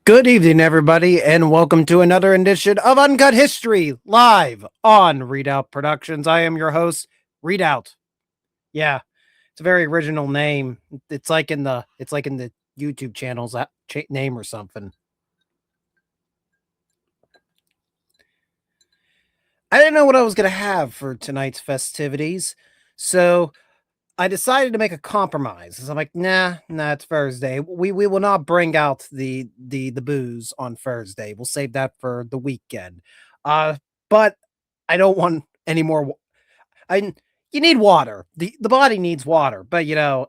Good evening, everybody, and welcome to another edition of Uncut History live on Readout Productions. I am your host, Readout. Yeah, it's a very original name. It's like in the YouTube channel's name or something. I didn't know what I was gonna have for tonight's festivities, so I decided to make a compromise. So I'm like, nah, it's Thursday. We will not bring out the booze on Thursday. We'll save that for the weekend. But I don't want any more. I You need water. The body needs water, but I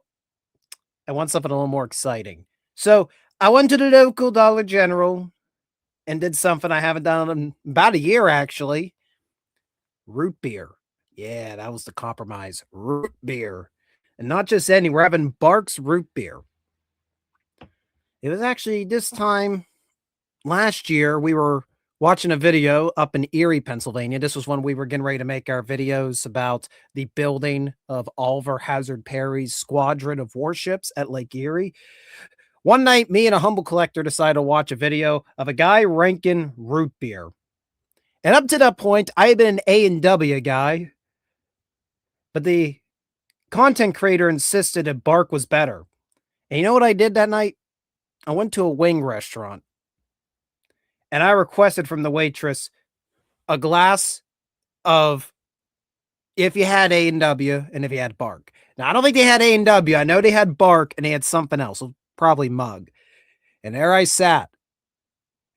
want something a little more exciting. So I went to the local Dollar General and did something I haven't done in about a year actually. Root beer. Yeah, that was the compromise. Root beer. And not just any, we're having Barks root beer. It was actually this time last year, we were watching a video up in Erie, Pennsylvania. This was when we were getting ready to make our videos about the building of Oliver Hazard Perry's squadron of warships at Lake Erie. One night, me and a humble collector decided to watch a video of a guy ranking root beer. And up to that point, I had been an A&W guy, but the content creator insisted that Bark was better. And you know what I did that night? I went to a wing restaurant and I requested from the waitress a glass of if you had A&W and if you had Bark. Now, I don't think they had A&W. I know they had Bark and they had something else, probably Mug. And there I sat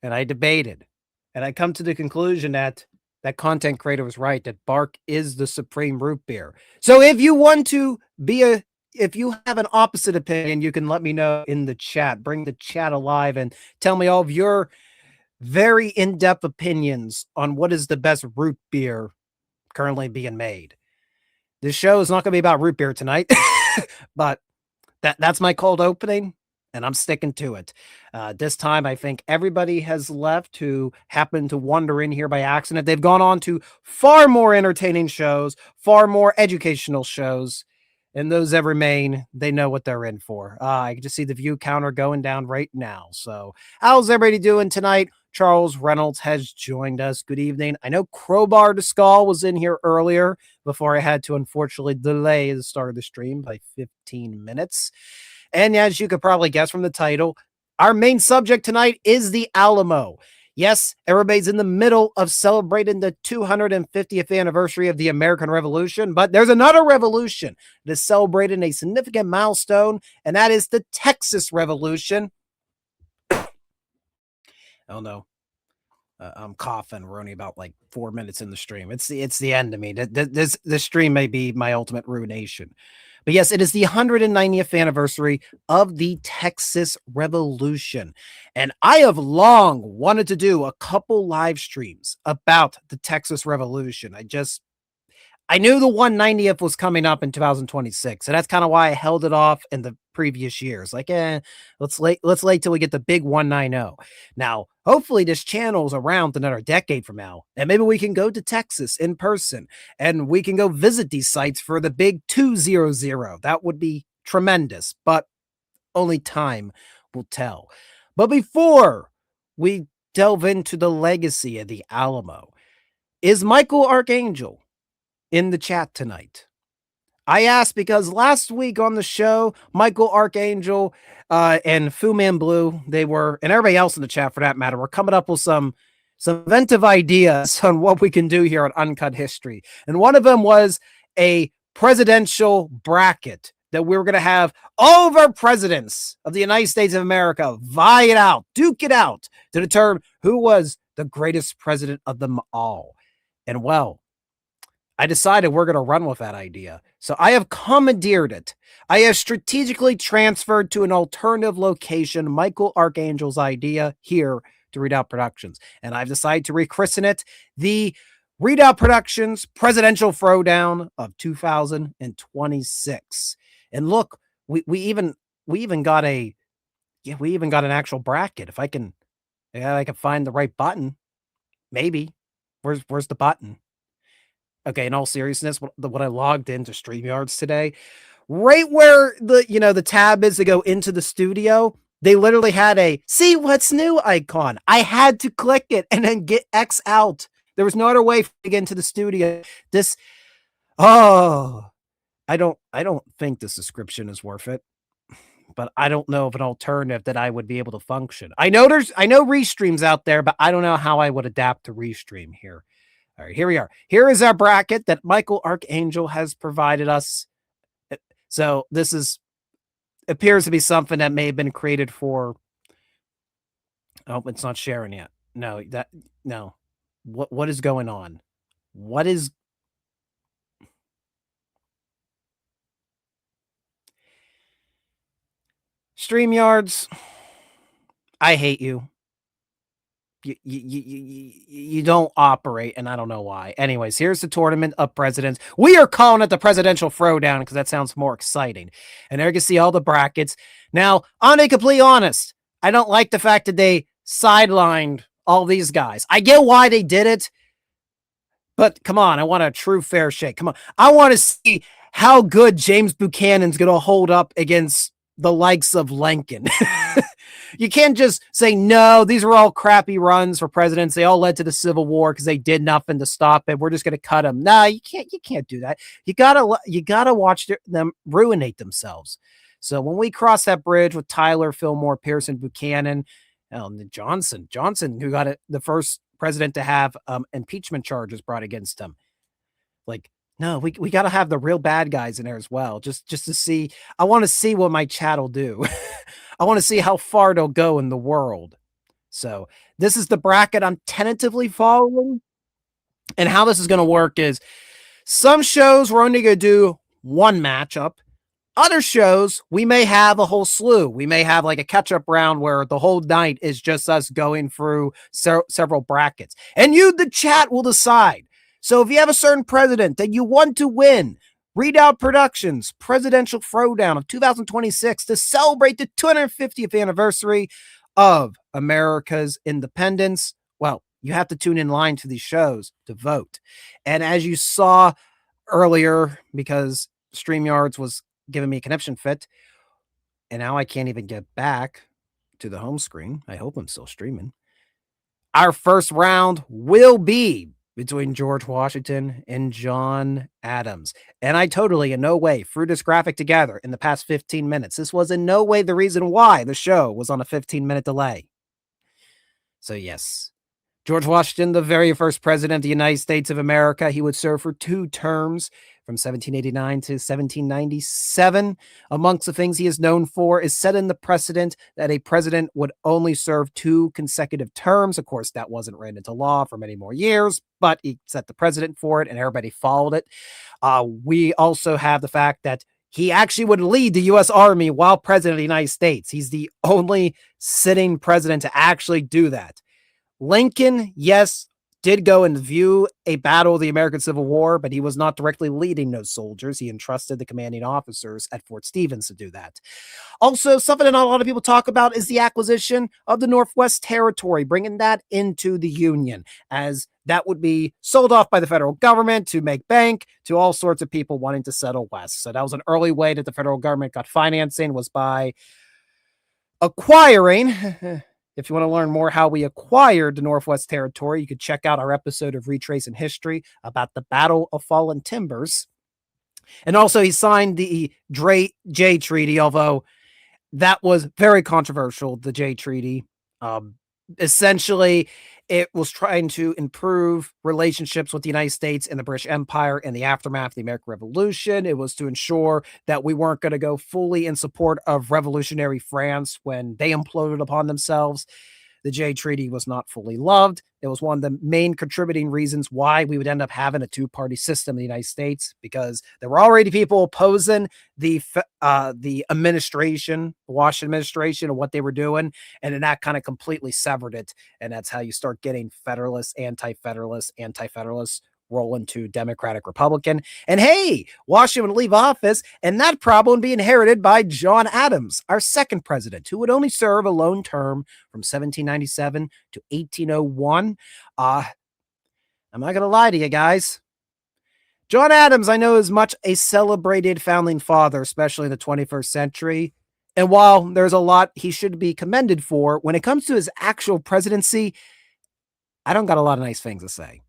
and I debated and I come to the conclusion that that content creator was right, that Bark is the supreme root beer. So if you want to if you have an opposite opinion, you can let me know in the chat. Bring the chat alive and tell me all of your very in-depth opinions on what is the best root beer currently being made. This show is not going to be about root beer tonight, but that's my cold opening, and I'm sticking to it. This time, I think everybody has left who happened to wander in here by accident. They've gone on to far more entertaining shows, far more educational shows, and those that remain, they know what they're in for. I can just see the view counter going down right now. So how's everybody doing tonight? Charles Reynolds has joined us. Good evening. I know Crowbar to Skull was in here earlier before I had to unfortunately delay the start of the stream by 15 minutes. And as you could probably guess from the title, our main subject tonight is the Alamo. Yes, everybody's in the middle of celebrating the 250th anniversary of the American Revolution, but there's another revolution that is celebrating a significant milestone, and that is the Texas Revolution. Oh no, I'm coughing. We're only about like 4 minutes in the stream. It's the end of me. This stream may be my ultimate ruination. But yes, it is the 190th anniversary of the Texas Revolution. And I have long wanted to do a couple live streams about the Texas Revolution. I knew the 190th was coming up in 2026. And that's kind of why I held it off in the previous years. Like, let's wait till we get the big 190. Now, hopefully this channel is around another decade from now. And maybe we can go to Texas in person and we can go visit these sites for the big 200. That would be tremendous, but only time will tell. But before we delve into the legacy of the Alamo, is Michael Archangel in the chat tonight? I asked because last week on the show, Michael Archangel and Fu Man Blue, they were, and everybody else in the chat for that matter, were coming up with some inventive ideas on what we can do here on Uncut History. And one of them was a presidential bracket that we were going to have all of our presidents of the United States of America vie it out, duke it out to determine who was the greatest president of them all. And well, I decided we're going to run with that idea. So I have commandeered it. I have strategically transferred to an alternative location Michael Archangel's idea here to Readout Productions. And I've decided to rechristen it the Readout Productions Presidential Throwdown of 2026. And look, we even got an actual bracket. If I can find the right button, maybe. Where's the button? Okay, in all seriousness, what I logged into StreamYards today, right where the tab is to go into the studio, They literally had a see what's new icon. I had to click it and then get X out. There was no other way to get into the studio. This, oh, I don't think this subscription is worth it, but I don't know of an alternative that I would be able to function. I know restreams out there, but I don't know how I would adapt to restream here. All right, here we are. Here is our bracket that Michael Archangel has provided us. So this appears to be something that may have been created for. Oh, it's not sharing yet. No. What is going on? What is StreamYards? I hate you. You don't operate, and I don't know why. Anyways, here's the tournament of presidents. We are calling it the presidential throwdown because that sounds more exciting. And there you can see all the brackets. Now, I'm to be completely honest, I don't like the fact that they sidelined all these guys. I get why they did it, but come on, I want a true fair shake. Come on. I want to see how good James Buchanan's going to hold up against the likes of Lincoln. You can't just say, no, these are all crappy runs for presidents. They all led to the Civil War because they did nothing to stop it. We're just going to cut them. No, you can't do that. You gotta watch them ruinate themselves. So when we cross that bridge with Tyler, Fillmore, Pearson, Buchanan, Johnson, who got the first president to have impeachment charges brought against him. Like, no, we got to have the real bad guys in there as well. Just to see, I want to see what my chat will do. I want to see how far they'll go in the world. So this is the bracket I'm tentatively following. And how this is going to work is some shows we're only going to do one matchup. Other shows, we may have a whole slew. We may have like a catch-up round where the whole night is just us going through several brackets. And you, the chat, will decide. So if you have a certain president that you want to win, Readout Productions Presidential Throwdown of 2026 to celebrate the 250th anniversary of America's independence. Well, you have to tune in line to these shows to vote. And as you saw earlier, because StreamYards was giving me a connection fit, and now I can't even get back to the home screen. I hope I'm still streaming. Our first round will be between George Washington and John Adams. And I totally, in no way, threw this graphic together in the past 15 minutes. This was in no way the reason why the show was on a 15-minute delay. So yes, George Washington, the very first president of the United States of America, he would serve for 2 terms from 1789 to 1797. Amongst the things he is known for is setting the precedent that a president would only serve 2 consecutive terms. Of course, that wasn't written into law for many more years, but he set the precedent for it and everybody followed it. We also have the fact that he actually would lead the U.S. Army while president of the United States. He's the only sitting president to actually do that. Lincoln, yes, did go and view a battle of the American Civil War, but he was not directly leading those soldiers. He entrusted the commanding officers at Fort Stevens to do that. Also, something that not a lot of people talk about is the acquisition of the Northwest Territory, bringing that into the Union, as that would be sold off by the federal government to make bank to all sorts of people wanting to settle west. So that was an early way that the federal government got financing, was by acquiring. If you want to learn more how we acquired the Northwest Territory, you could check out our episode of Retracing History about the Battle of Fallen Timbers. And also he signed the Jay Treaty, although that was very controversial, the Jay Treaty. Essentially, it was trying to improve relationships with the United States and the British Empire in the aftermath of the American Revolution. It was to ensure that we weren't going to go fully in support of revolutionary France when they imploded upon themselves. The Jay Treaty was not fully loved. It was one of the main contributing reasons why we would end up having a 2-party system in the United States, because there were already people opposing the administration, the Washington administration, and what they were doing, and then that kind of completely severed it. And that's how you start getting Federalists, anti-Federalists roll into Democratic, Republican. And hey, Washington would leave office, and that problem would be inherited by John Adams, our second president, who would only serve a lone term from 1797 to 1801. I'm not going to lie to you guys. John Adams, I know, is much a celebrated founding father, especially in the 21st century. And while there's a lot he should be commended for, when it comes to his actual presidency, I don't got a lot of nice things to say.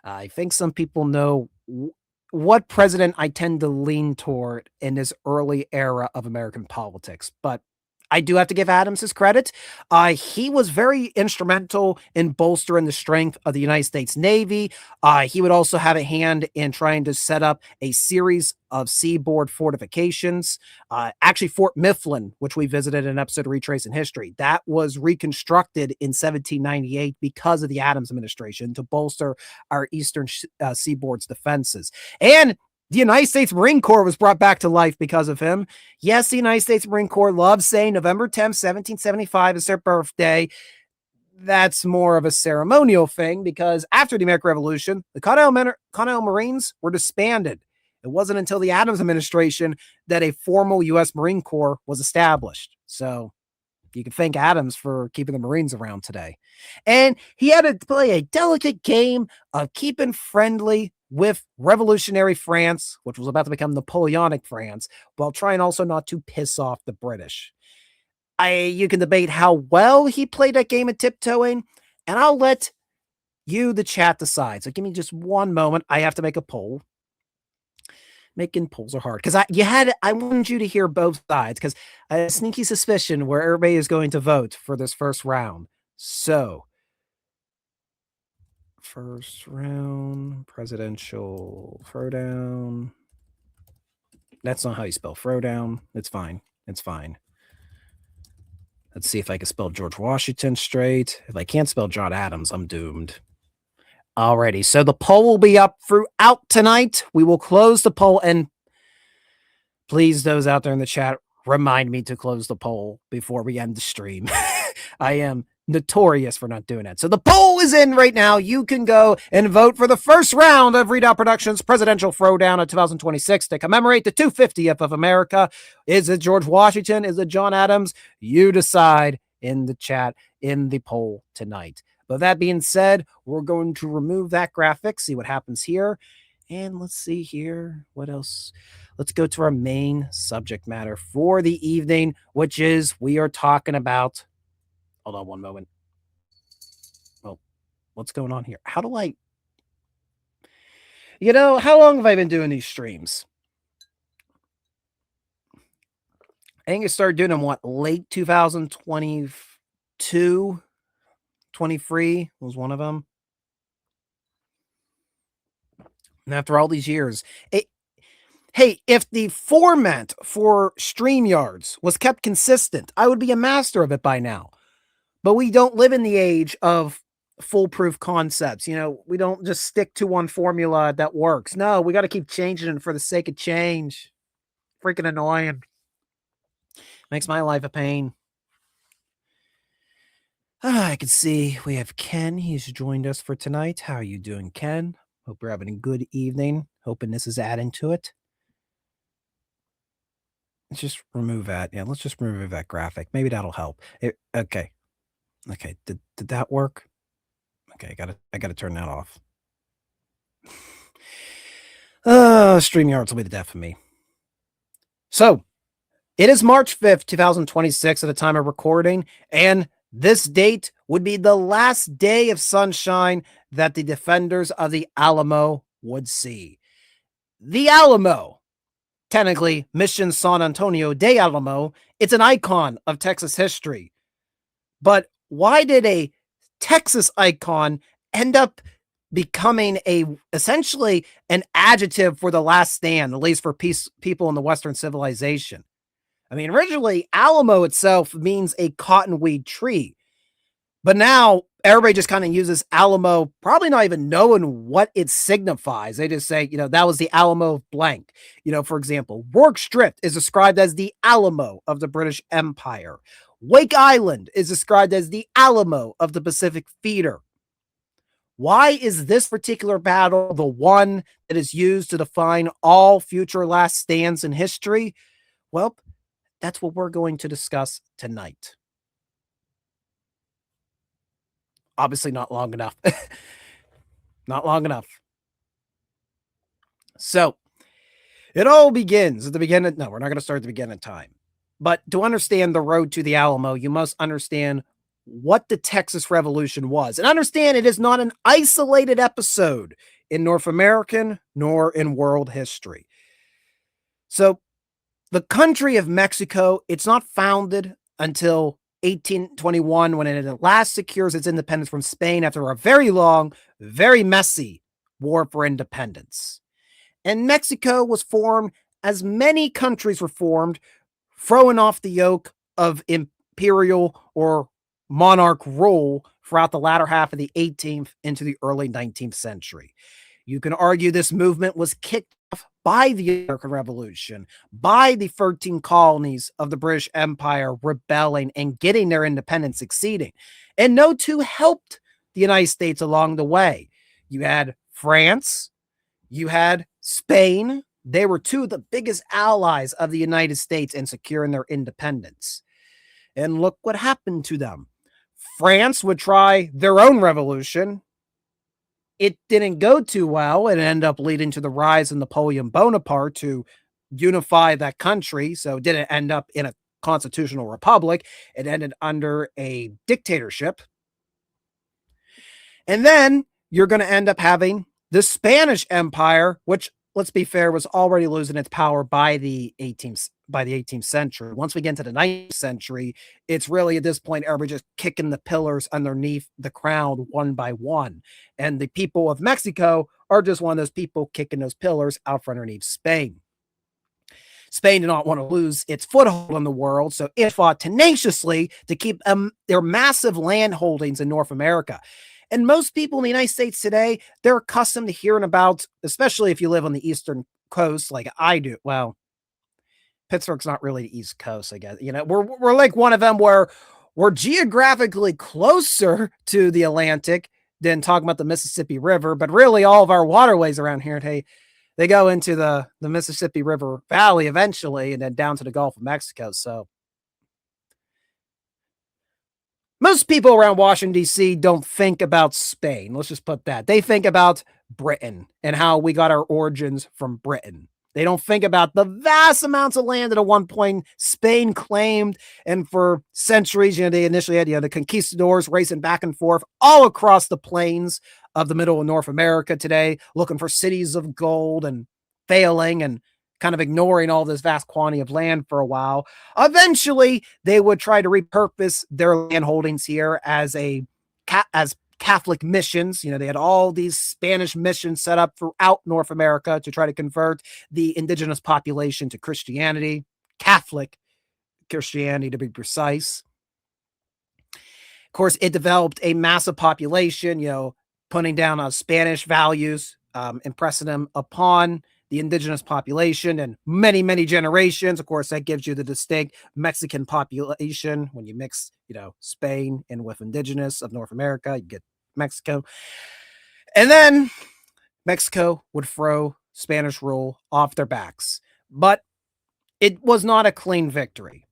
I think some people know what president I tend to lean toward in this early era of American politics, but I do have to give Adams his credit. He was very instrumental in bolstering the strength of the United States Navy. He would also have a hand in trying to set up a series of seaboard fortifications. Actually, Fort Mifflin, which we visited in an episode of Retracing History, that was reconstructed in 1798 because of the Adams administration to bolster our eastern seaboard's defenses. And the United States Marine Corps was brought back to life because of him. Yes, the United States Marine Corps loves saying November 10th, 1775 is their birthday. That's more of a ceremonial thing because after the American Revolution, the Continental Marines were disbanded. It wasn't until the Adams administration that a formal U.S. Marine Corps was established. So you can thank Adams for keeping the Marines around today. And he had to play a delicate game of keeping friendly with revolutionary France, which was about to become Napoleonic France, while trying also not to piss off the British. You can debate how well he played that game of tiptoeing, and I'll let you, the chat, decide. So give me just one moment. I have to make a poll. Making polls are hard because I wanted you to hear both sides because I have a sneaky suspicion where everybody is going to vote for this first round. So, first round presidential throwdown. That's not how you spell throwdown. It's fine. It's fine. Let's see if I can spell George Washington straight. If I can't spell John Adams, I'm doomed. Alrighty, so the poll will be up throughout tonight. We will close the poll, and please, those out there in the chat, remind me to close the poll before we end the stream. I am notorious for not doing that. So the poll is in right now. You can go and vote for the first round of Redoubt Productions Presidential Throwdown of 2026 to commemorate the 250th of America. Is it George Washington? Is it John Adams? You decide in the chat, in the poll tonight. But that being said, we're going to remove that graphic, see what happens here. And let's see here. What else? Let's go to our main subject matter for the evening, which is we are talking about. Hold on one moment. Well, what's going on here? How do I. How long have I been doing these streams? I think I started doing them, late 2022, 23 was one of them. And after all these years, hey, if the format for StreamYards was kept consistent, I would be a master of it by now. But we don't live in the age of foolproof concepts. We don't just stick to one formula that works. No, we got to keep changing it for the sake of change. Freaking annoying. Makes my life a pain. I can see we have Ken. He's joined us for tonight. How are you doing, Ken? Hope you're having a good evening. Hoping this is adding to it. Let's just remove that. Yeah, let's just remove that graphic. Maybe that'll help. Okay. Okay. Did that work? Okay, I gotta turn that off. StreamYards will be the death of me. So, it is March 5th, 2026 at the time of recording, and this date would be the last day of sunshine that the defenders of the Alamo would see. The Alamo, technically Mission San Antonio de Alamo, it's an icon of Texas history. But why did a Texas icon end up becoming essentially an adjective for the last stand, at least for people in the Western civilization? I mean, originally, Alamo itself means a cottonweed tree. But now everybody just kind of uses Alamo, probably not even knowing what it signifies. They just say, that was the Alamo blank. For example, Rorke's Drift is described as the Alamo of the British Empire. Wake Island is described as the Alamo of the Pacific Theater. Why is this particular battle the one that is used to define all future last stands in history? Well, that's what we're going to discuss tonight. Obviously not long enough. Not long enough. So, It all begins at the beginning. No, we're not going to start at the beginning of time. But to understand the road to the Alamo, you must understand what the Texas Revolution was. And understand it is not an isolated episode in North American nor in world history. So, the country of Mexico, it's not founded until 1821 when it at last secures its independence from Spain after a very long, very messy war for independence. And Mexico was formed as many countries were formed, throwing off the yoke of imperial or monarch rule throughout the latter half of the 18th into the early 19th century. You can argue this movement was kicked off by the American Revolution, by the 13 colonies of the British Empire rebelling and getting their independence succeeding. And no two helped the United States along the way. You had France, you had Spain. They were two of the biggest allies of the United States in securing their independence. And look what happened to them. France would try their own revolution. It didn't go too well. It ended up leading to the rise of Napoleon Bonaparte to unify that country. So it didn't end up in a constitutional republic. It ended under a dictatorship. And then you're going to end up having the Spanish Empire, which, let's be fair, was already losing its power by the 18th century. Once we get into the 19th century, it's really at this point everybody just kicking the pillars underneath the crown one by one. And the people of Mexico are just one of those people kicking those pillars out from underneath Spain. Spain did not want to lose its foothold in the world, so it fought tenaciously to keep their massive land holdings in North America. And most people in the United States today, they're accustomed to hearing about, especially if you live on the Eastern Coast like I do. Well, Pittsburgh's not really the East Coast, I guess. You know, we're like one of them where we're geographically closer to the Atlantic than talking about the Mississippi River, but really all of our waterways around here, they go into the Mississippi River Valley eventually and then down to the Gulf of Mexico. So most people around Washington, D.C. don't think about Spain. Let's just put that. They think about Britain and how we got our origins from Britain. They don't think about the vast amounts of land that at one point Spain claimed. And for centuries, they initially had, the conquistadors racing back and forth all across the plains of the middle of North America today, looking for cities of gold and failing and kind of ignoring all this vast quantity of land for a while. Eventually, they would try to repurpose their land holdings here as Catholic missions. They had all these Spanish missions set up throughout North America to try to convert the indigenous population to Christianity, Catholic Christianity to be precise. Of course, it developed a massive population, putting down Spanish values, impressing them upon the indigenous population and many, many generations. Of course, that gives you the distinct Mexican population. When you mix, Spain in with indigenous of North America, you get Mexico. And then Mexico would throw Spanish rule off their backs. But it was not a clean victory.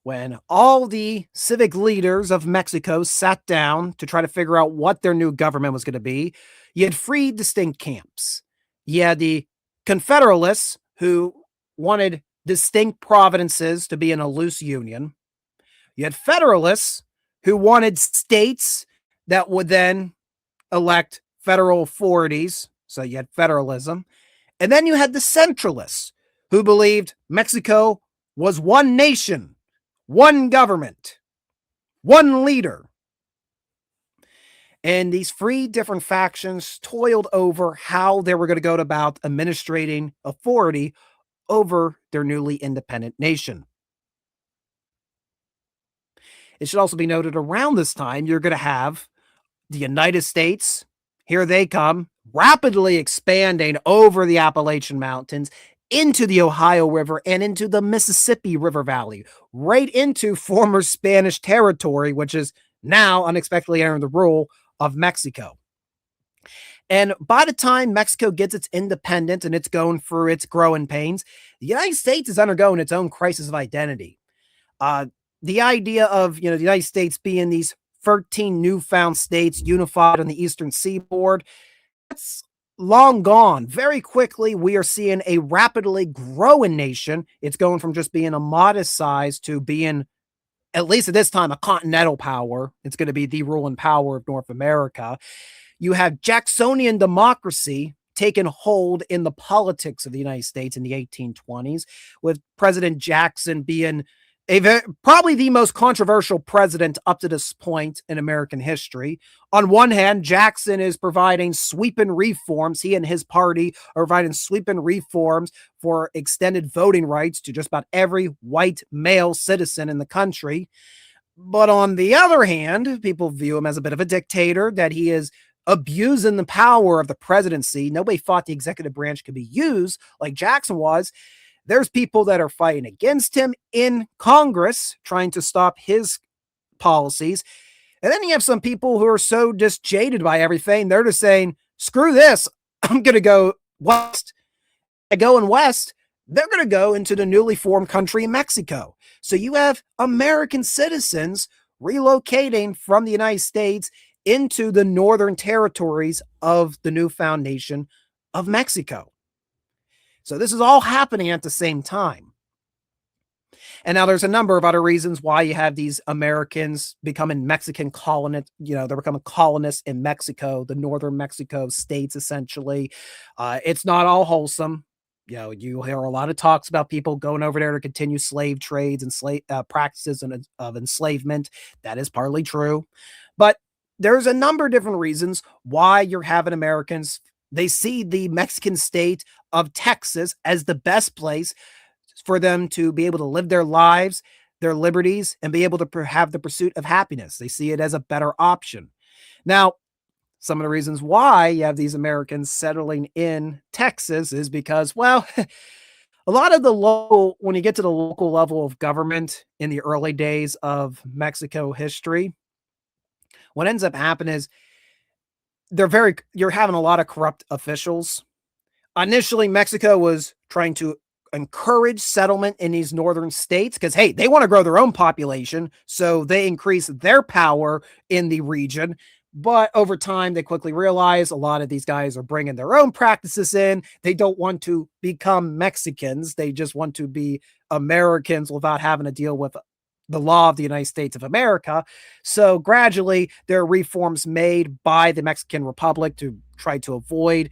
When all the civic leaders of Mexico sat down to try to figure out what their new government was going to be, you had three distinct camps. You had the Confederalists, who wanted distinct provinces to be in a loose union. You had Federalists, who wanted states that would then elect federal authorities. So you had federalism. And then you had the Centralists, who believed Mexico was one nation, one government, one leader. And these three different factions toiled over how they were going to go about administrating authority over their newly independent nation. It should also be noted around this time, you're going to have the United States. Here they come, rapidly expanding over the Appalachian Mountains into the Ohio River and into the Mississippi River Valley, right into former Spanish territory, which is now unexpectedly under the rule of Mexico. And by the time Mexico gets its independence and it's going through its growing pains, the United States is undergoing its own crisis of identity. The idea of, the United States being these 13 newfound states unified on the eastern seaboard, long gone. Very quickly, we are seeing a rapidly growing nation. It's going from just being a modest size to being, at least at this time, a continental power. It's going to be the ruling power of North America. You have Jacksonian democracy taken hold in the politics of the United States in the 1820s, with President Jackson being probably the most controversial president up to this point in American history. On one hand, Jackson is providing sweeping reforms. He and his party are providing sweeping reforms for extended voting rights to just about every white male citizen in the country. But on the other hand, people view him as a bit of a dictator, that he is abusing the power of the presidency. Nobody thought the executive branch could be used like Jackson was. There's people that are fighting against him in Congress, trying to stop his policies. And then you have some people who are so just jaded by everything. They're just saying, screw this. I'm going to go west. Going west, they're going to go into the newly formed country, Mexico. So you have American citizens relocating from the United States into the northern territories of the newfound nation of Mexico. So this is all happening at the same time. And now there's a number of other reasons why you have these Americans becoming Mexican colonists. They're becoming colonists in Mexico, the northern Mexico states, essentially. It's not all wholesome. You hear a lot of talks about people going over there to continue slave trades and practices of enslavement. That is partly true. But there's a number of different reasons why you're having Americans. They see the Mexican state of Texas as the best place for them to be able to live their lives, their liberties, and be able to have the pursuit of happiness. They see it as a better option. Now, some of the reasons why you have these Americans settling in Texas is because, well, a lot of when you get to the local level of government in the early days of Mexico history, what ends up happening is you're having a lot of corrupt officials. Initially, Mexico was trying to encourage settlement in these northern states because, hey, they want to grow their own population, so they increase their power in the region. But over time, they quickly realize a lot of these guys are bringing their own practices in. They don't want to become Mexicans. They just want to be Americans without having to deal with the law of the United States of America. So gradually, there are reforms made by the Mexican Republic to try to avoid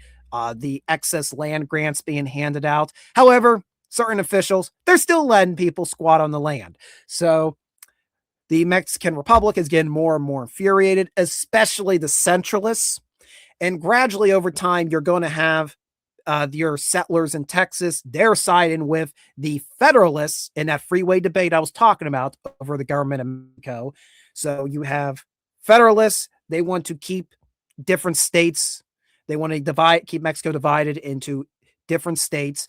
the excess land grants being handed out. However, certain officials, they're still letting people squat on the land. So the Mexican Republic is getting more and more infuriated, especially the centralists. And gradually over time, you're going to have your settlers in Texas, they're siding with the Federalists in that freeway debate I was talking about over the government of Mexico. So you have Federalists, they want to keep different states. They want to keep Mexico divided into different states.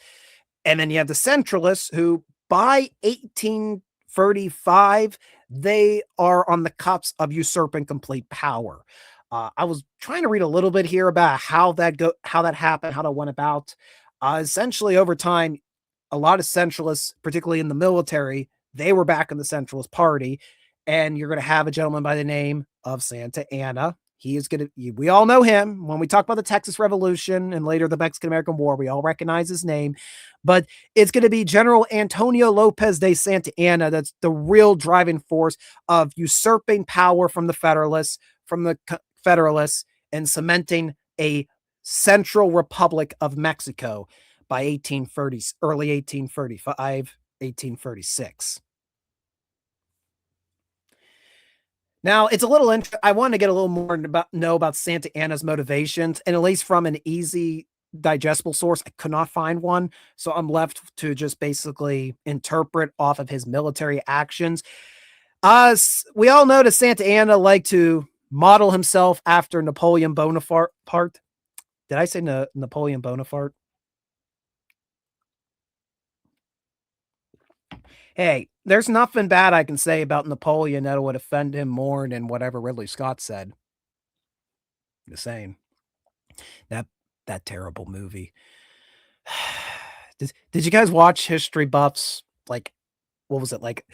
And then you have the centralists who, by 1835, they are on the cusp of usurping complete power. I was trying to read a little bit here about how that happened, how that went about. Essentially, over time, a lot of centralists, particularly in the military, they were back in the Centralist Party, and you're going to have a gentleman by the name of Santa Anna. He is going to, we all know him. When we talk about the Texas Revolution and later the Mexican-American War, we all recognize his name. But it's going to be General Antonio Lopez de Santa Anna that's the real driving force of usurping power from the Federalists, and cementing a Central Republic of Mexico by early 1835, 1836. Now, it's a little I want to get a little more about Santa Anna's motivations, and at least from an easy, digestible source, I could not find one. So I'm left to just basically interpret off of his military actions. We all know that Santa Anna liked to model himself after Napoleon Bonaparte. Did I say Napoleon Bonaparte? Hey, there's nothing bad I can say about Napoleon that would offend him more than whatever Ridley Scott said. The same. That terrible movie. Did you guys watch History Buffs? Like, what was it, like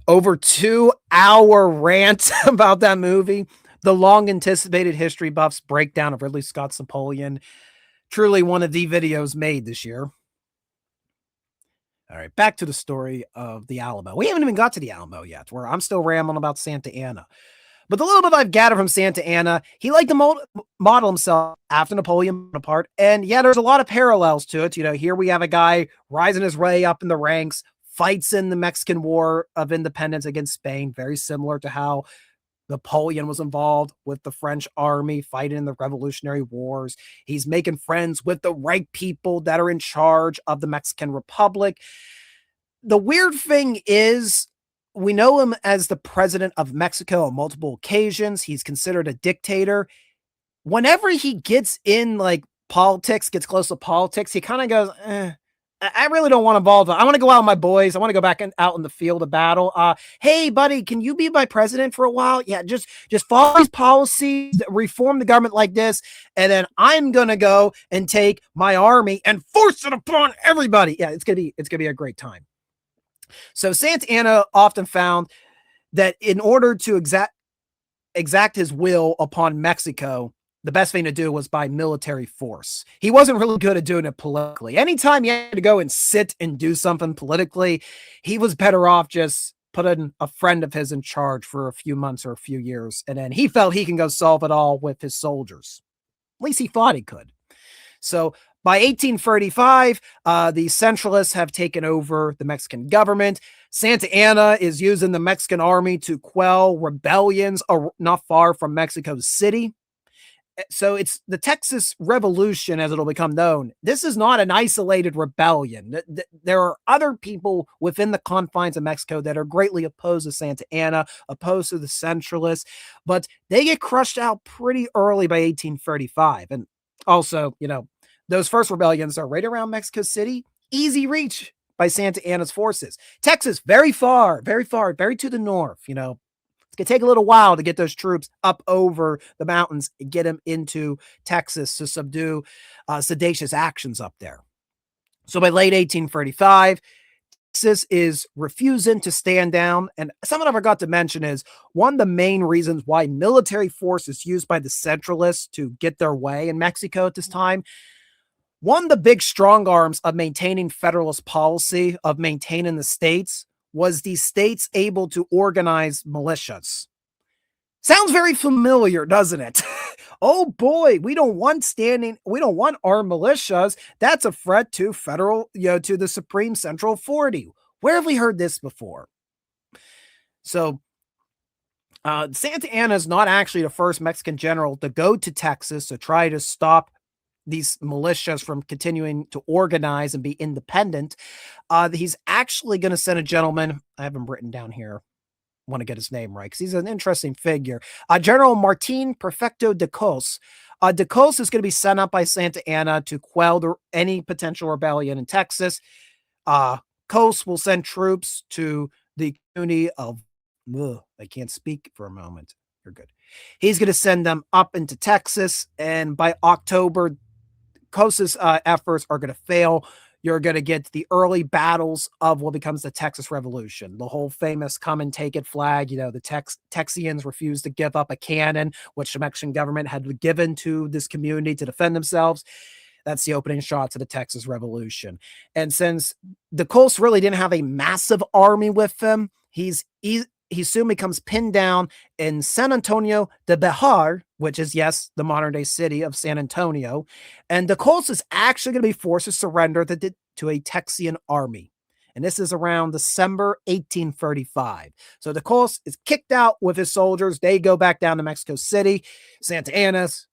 over 2-hour rant about that movie? The long anticipated History Buffs breakdown of Ridley Scott's Napoleon. Truly one of the videos made this year. All right, back to the story of the Alamo. We haven't even got to the Alamo yet, where I'm still rambling about Santa Anna. But the little bit I've gathered from Santa Anna, he liked to model himself after Napoleon Bonaparte. And yeah, there's a lot of parallels to it. You know, here we have a guy rising his way up in the ranks, fights in the Mexican War of Independence against Spain, very similar to how Napoleon was involved with the French army fighting in the Revolutionary Wars. He's making friends with the right people that are in charge of the Mexican Republic. The weird thing is, we know him as the president of Mexico on multiple occasions. He's considered a dictator. Whenever he gets in like politics, gets close to politics, he kind of goes, I really don't want to involve. I want to go out with my boys. I want to go back out in the field of battle. Hey, buddy, can you be my president for a while? Yeah, just follow these policies, reform the government like this, and then I'm gonna go and take my army and force it upon everybody. Yeah, it's gonna be a great time. So Santa Anna often found that in order to exact his will upon Mexico, the best thing to do was by military force. He wasn't really good at doing it politically. Anytime he had to go and sit and do something politically, he was better off just putting a friend of his in charge for a few months or a few years. And then he felt he can go solve it all with his soldiers. At least he thought he could. So by 1835, the Centralists have taken over the Mexican government. Santa Anna is using the Mexican army to quell rebellions not far from Mexico City. So it's the Texas Revolution, as it'll become known. This is not an isolated rebellion. There are other people within the confines of Mexico that are greatly opposed to Santa Anna, opposed to the Centralists, but they get crushed out pretty early by 1835. And also, you know, those first rebellions are right around Mexico City, easy reach by Santa Anna's forces. Texas, very far, very to the north, you know. It's going to take a little while to get those troops up over the mountains and get them into Texas to subdue seditious actions up there. So by late 1835, Texas is refusing to stand down. And something I forgot to mention is one of the main reasons why military force is used by the Centralists to get their way in Mexico at this time. One of the big strong arms of maintaining Federalist policy, of maintaining the states, was the states able to organize militias. Sounds very familiar, doesn't it? Oh boy, we don't want armed militias. That's a threat to to the Supreme Central Authority. Where have we heard this before? So Santa Anna is not actually the first Mexican general to go to Texas to try to stop these militias from continuing to organize and be independent. He's actually going to send a gentleman. I have him written down here. I want to get his name right because he's an interesting figure. General Martin Perfecto de Cos. De Cos is going to be sent up by Santa Anna to quell any potential rebellion in Texas. Cos will send troops to the community of. I can't speak for a moment. You're good. He's going to send them up into Texas, and by October, Cos's efforts are going to fail. You're going to get the early battles of what becomes the Texas Revolution. The whole famous come and take it flag. You know, the Texians refused to give up a cannon, which the Mexican government had given to this community to defend themselves. That's the opening shots of the Texas Revolution. And since the Cos really didn't have a massive army with him, he soon becomes pinned down in San Antonio de Bejar, which is, yes, the modern day city of San Antonio. And the Cos is actually going to be forced to surrender to a Texian army. And this is around December 1835. So the Cos is kicked out with his soldiers. They go back down to Mexico City. Santa Anna's,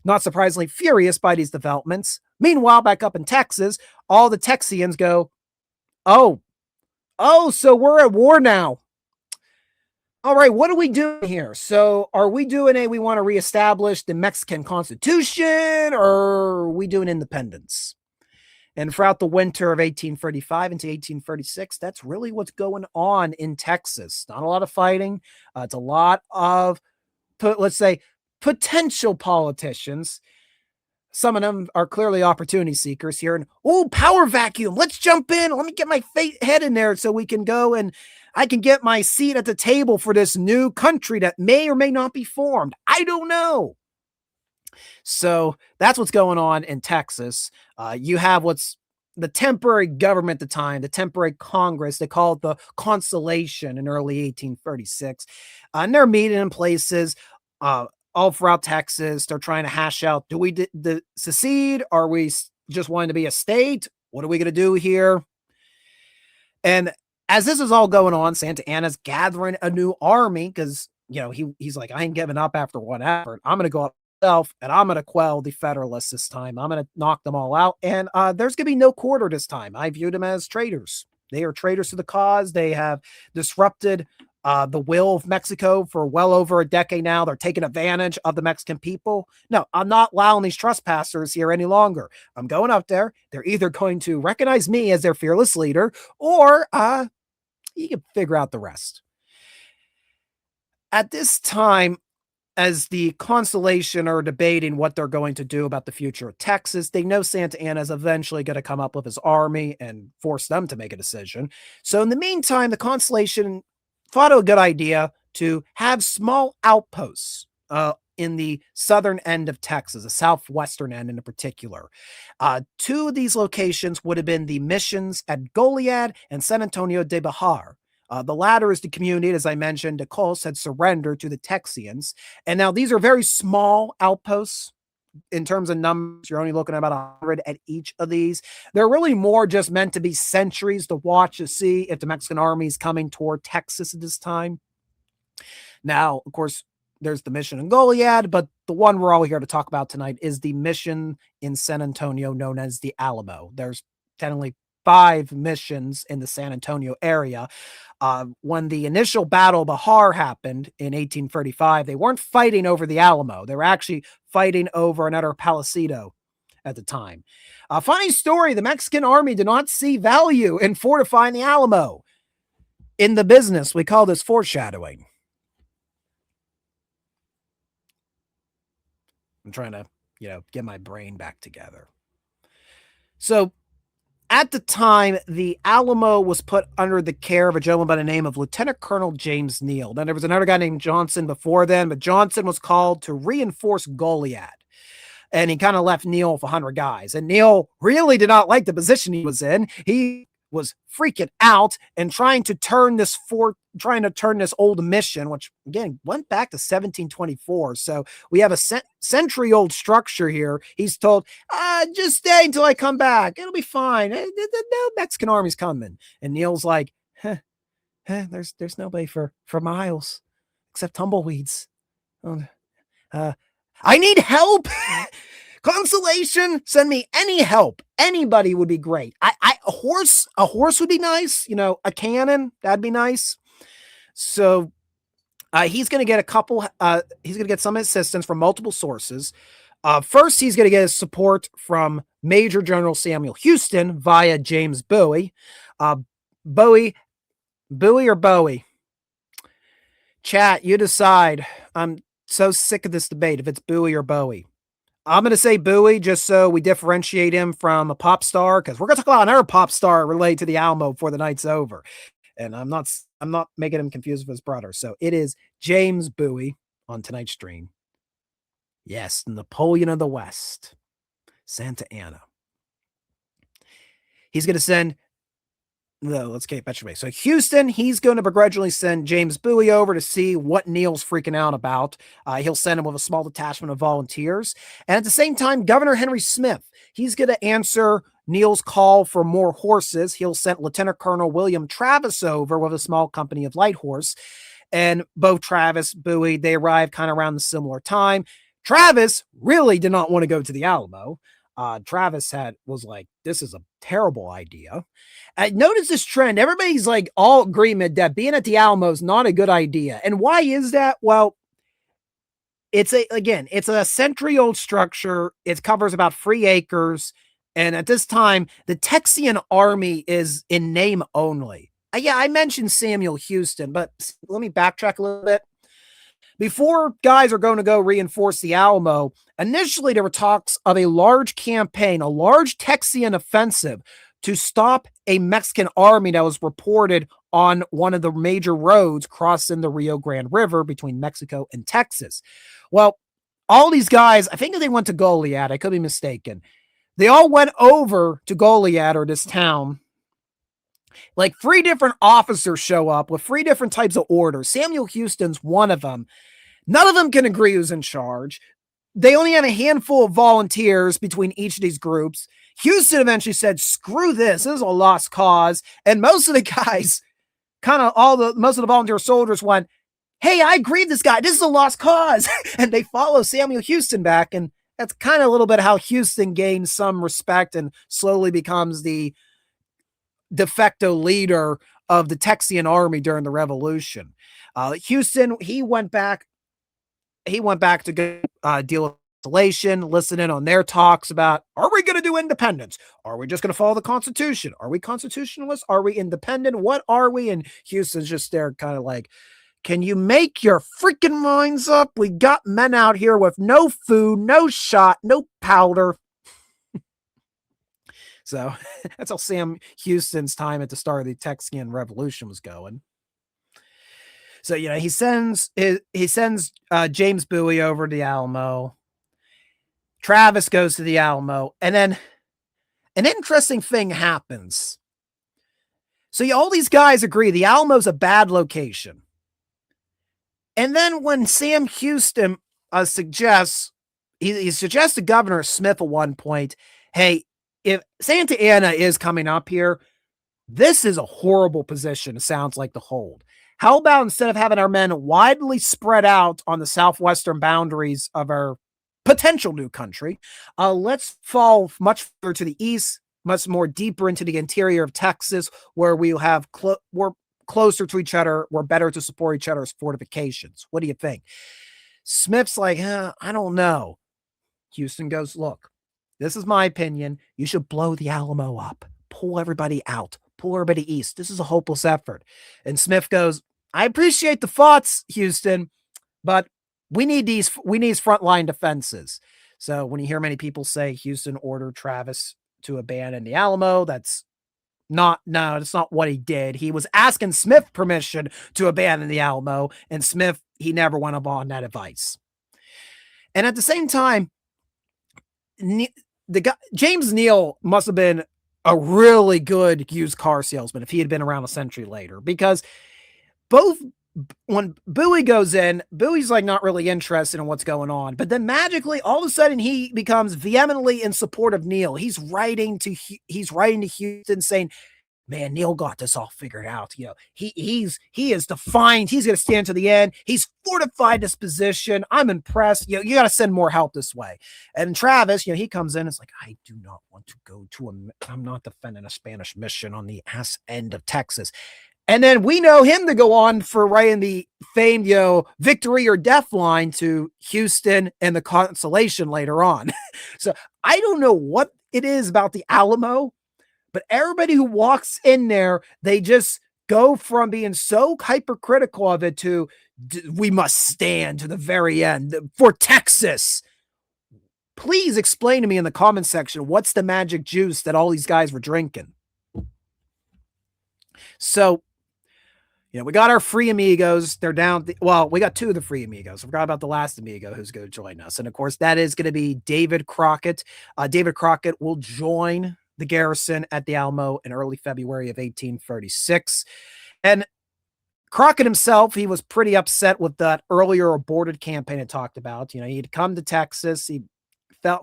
not surprisingly, furious by these developments. Meanwhile, back up in Texas, all the Texians go, oh, so we're at war now. All right, what are we doing here? So are we doing we want to reestablish the Mexican Constitution, or are we doing independence? And throughout the winter of 1835 into 1836, that's really what's going on in Texas. Not a lot of fighting. It's a lot of, let's say, potential politicians. Some of them are clearly opportunity seekers here. And, power vacuum. Let's jump in. Let me get my head in there so we can go and I can get my seat at the table for this new country that may or may not be formed. I don't know. So that's what's going on in Texas. You have what's the temporary government at the time, the temporary Congress. They call it the Constellation in early 1836. And they're meeting in places uh, all throughout Texas. They're trying to hash out, do we secede? Are we just wanting to be a state? What are we going to do here? And as this is all going on, Santa Anna's gathering a new army because, he's like, I ain't giving up after one effort. I'm going to go up myself and I'm going to quell the Federalists this time. I'm going to knock them all out. And there's going to be no quarter this time. I view them as traitors. They are traitors to the cause. They have disrupted the will of Mexico for well over a decade now. They're taking advantage of the Mexican people. No, I'm not allowing these trespassers here any longer. I'm going up there. They're either going to recognize me as their fearless leader, or you can figure out the rest. At this time, as the Constellation are debating what they're going to do about the future of Texas, they know Santa Anna is eventually going to come up with his army and force them to make a decision. So in the meantime, the Constellation thought it a good idea to have small outposts in the southern end of Texas, the southwestern end in particular. Two of these locations would have been the missions at Goliad and San Antonio de Bahar. The latter is the community, as I mentioned, the Cos had surrendered to the Texians. And now these are very small outposts. In terms of numbers, you're only looking at about 100 at each of these. They're really more just meant to be sentries to watch to see if the Mexican army is coming toward Texas at this time. Now, of course, there's the mission in Goliad, but the one we're all here to talk about tonight is the mission in San Antonio known as the Alamo. There's technically 5 missions in the San Antonio area. When the initial Battle of Bahar happened in 1835, they weren't fighting over the Alamo. They were actually fighting over another Palisedo at the time. A funny story, the Mexican army did not see value in fortifying the Alamo. In the business, we call this foreshadowing. I'm trying to, get my brain back together. So at the time, the Alamo was put under the care of a gentleman by the name of Lieutenant Colonel James Neal. Then there was another guy named Johnson before then, but Johnson was called to reinforce Goliad. And he kind of left Neal with 100 guys. And Neal really did not like the position he was in. He was freaking out and trying to turn this old mission, which again went back to 1724. So we have a century old structure here. He's told, just stay until I come back. It'll be fine. No Mexican army's coming. And Neal's like, there's nobody for miles except tumbleweeds. I need help. Constellation, send me any help. Anybody would be great. A horse would be nice. A cannon, that'd be nice. So he's going to get he's going to get some assistance from multiple sources. First, he's going to get his support from Major General Samuel Houston via James Bowie. Bowie or Bowie? Chat, you decide. I'm so sick of this debate if it's Bowie or Bowie. I'm going to say Bowie just so we differentiate him from a pop star, because we're going to talk about another pop star related to the Alamo before the night's over. And I'm not making him confused with his brother. So it is James Bowie on tonight's stream. Yes, Napoleon of the West, Santa Anna. He's going to send let's get back to me. So Houston, he's going to begrudgingly send James Bowie over to see what Neal's freaking out about. He'll send him with a small detachment of volunteers. And at the same time, Governor Henry Smith, he's going to answer Neal's call for more horses. He'll send Lieutenant Colonel William Travis over with a small company of light horse. And both Travis, Bowie, they arrived kind of around the similar time. Travis really did not want to go to the Alamo. Travis was like, this is a terrible idea. Notice this trend. Everybody's like all agreement that being at the Alamo is not a good idea. And why is that? Well, it's a century-old structure. It covers about 3 acres. And at this time, the Texian army is in name only. I mentioned Samuel Houston, but let me backtrack a little bit. Before guys are going to go reinforce the Alamo, initially there were talks of a large campaign, a large Texian offensive to stop a Mexican army that was reported on one of the major roads crossing the Rio Grande River between Mexico and Texas. Well, all these guys, I think they went to Goliad. I could be mistaken. They all went over to Goliad, or this town. Like 3 different officers show up with 3 different types of orders. Samuel Houston's one of them. None of them can agree who's in charge. They only have a handful of volunteers between each of these groups. Houston eventually said, screw this. This is a lost cause. And most of the guys, most of the volunteer soldiers went, hey, I agree with this guy. This is a lost cause. And they follow Samuel Houston back. And that's kind of a little bit how Houston gains some respect and slowly becomes the de facto leader of the Texian army during the revolution. Houston, he went back to go deal with isolation, listen in on their talks about, are we going to do independence? Are we just going to follow the Constitution? Are we constitutionalists? Are we independent? What are we? And Houston's just there kind of like, can you make your freaking minds up? We got men out here with no food, no shot, no powder. So that's how Sam Houston's time at the start of the Texian Revolution was going. So, he sends James Bowie over to the Alamo. Travis goes to the Alamo, and then an interesting thing happens. So all these guys agree the Alamo's a bad location. And then when Sam Houston suggests, he suggests to Governor Smith at one point, hey, if Santa Ana is coming up here, this is a horrible position, it sounds like, to hold. How about instead of having our men widely spread out on the southwestern boundaries of our potential new country, let's fall much further to the east, much more deeper into the interior of Texas, where we'll have we're closer to each other, we're better to support each other's fortifications. What do you think? Smith's like, I don't know. Houston goes, look, this is my opinion. You should blow the Alamo up, pull everybody out, pull everybody east. This is a hopeless effort. And Smith goes, I appreciate the thoughts, Houston, but we need frontline defenses. So when you hear many people say Houston ordered Travis to abandon the Alamo, that's not what he did. He was asking Smith permission to abandon the Alamo, and Smith, he never went upon that advice. And at the same time, James Neal must have been a really good used car salesman if he had been around a century later, because when Bowie goes in, Bowie's like not really interested in what's going on, but then magically all of a sudden he becomes vehemently in support of Neal. He's writing to Houston saying, man, Neal got this all figured out. He is defined. He's going to stand to the end. He's fortified this position. I'm impressed. You got to send more help this way. And Travis, he comes in. It's like, I do not want to go I'm not defending a Spanish mission on the ass end of Texas. And then we know him to go on for writing the famed, victory or death line to Houston and the Consolation later on. So I don't know what it is about the Alamo, but everybody who walks in there, they just go from being so hypercritical of it to, we must stand to the very end for Texas. Please explain to me in the comment section, what's the magic juice that all these guys were drinking? So, we got our free amigos. They're down. We got 2 of the free amigos. I forgot about the last amigo who's going to join us. And of course, that is going to be David Crockett. David Crockett will join the Garrison at the Alamo in early February of 1836. And Crockett himself, he was pretty upset with that earlier aborted campaign I talked about. He'd come to Texas. He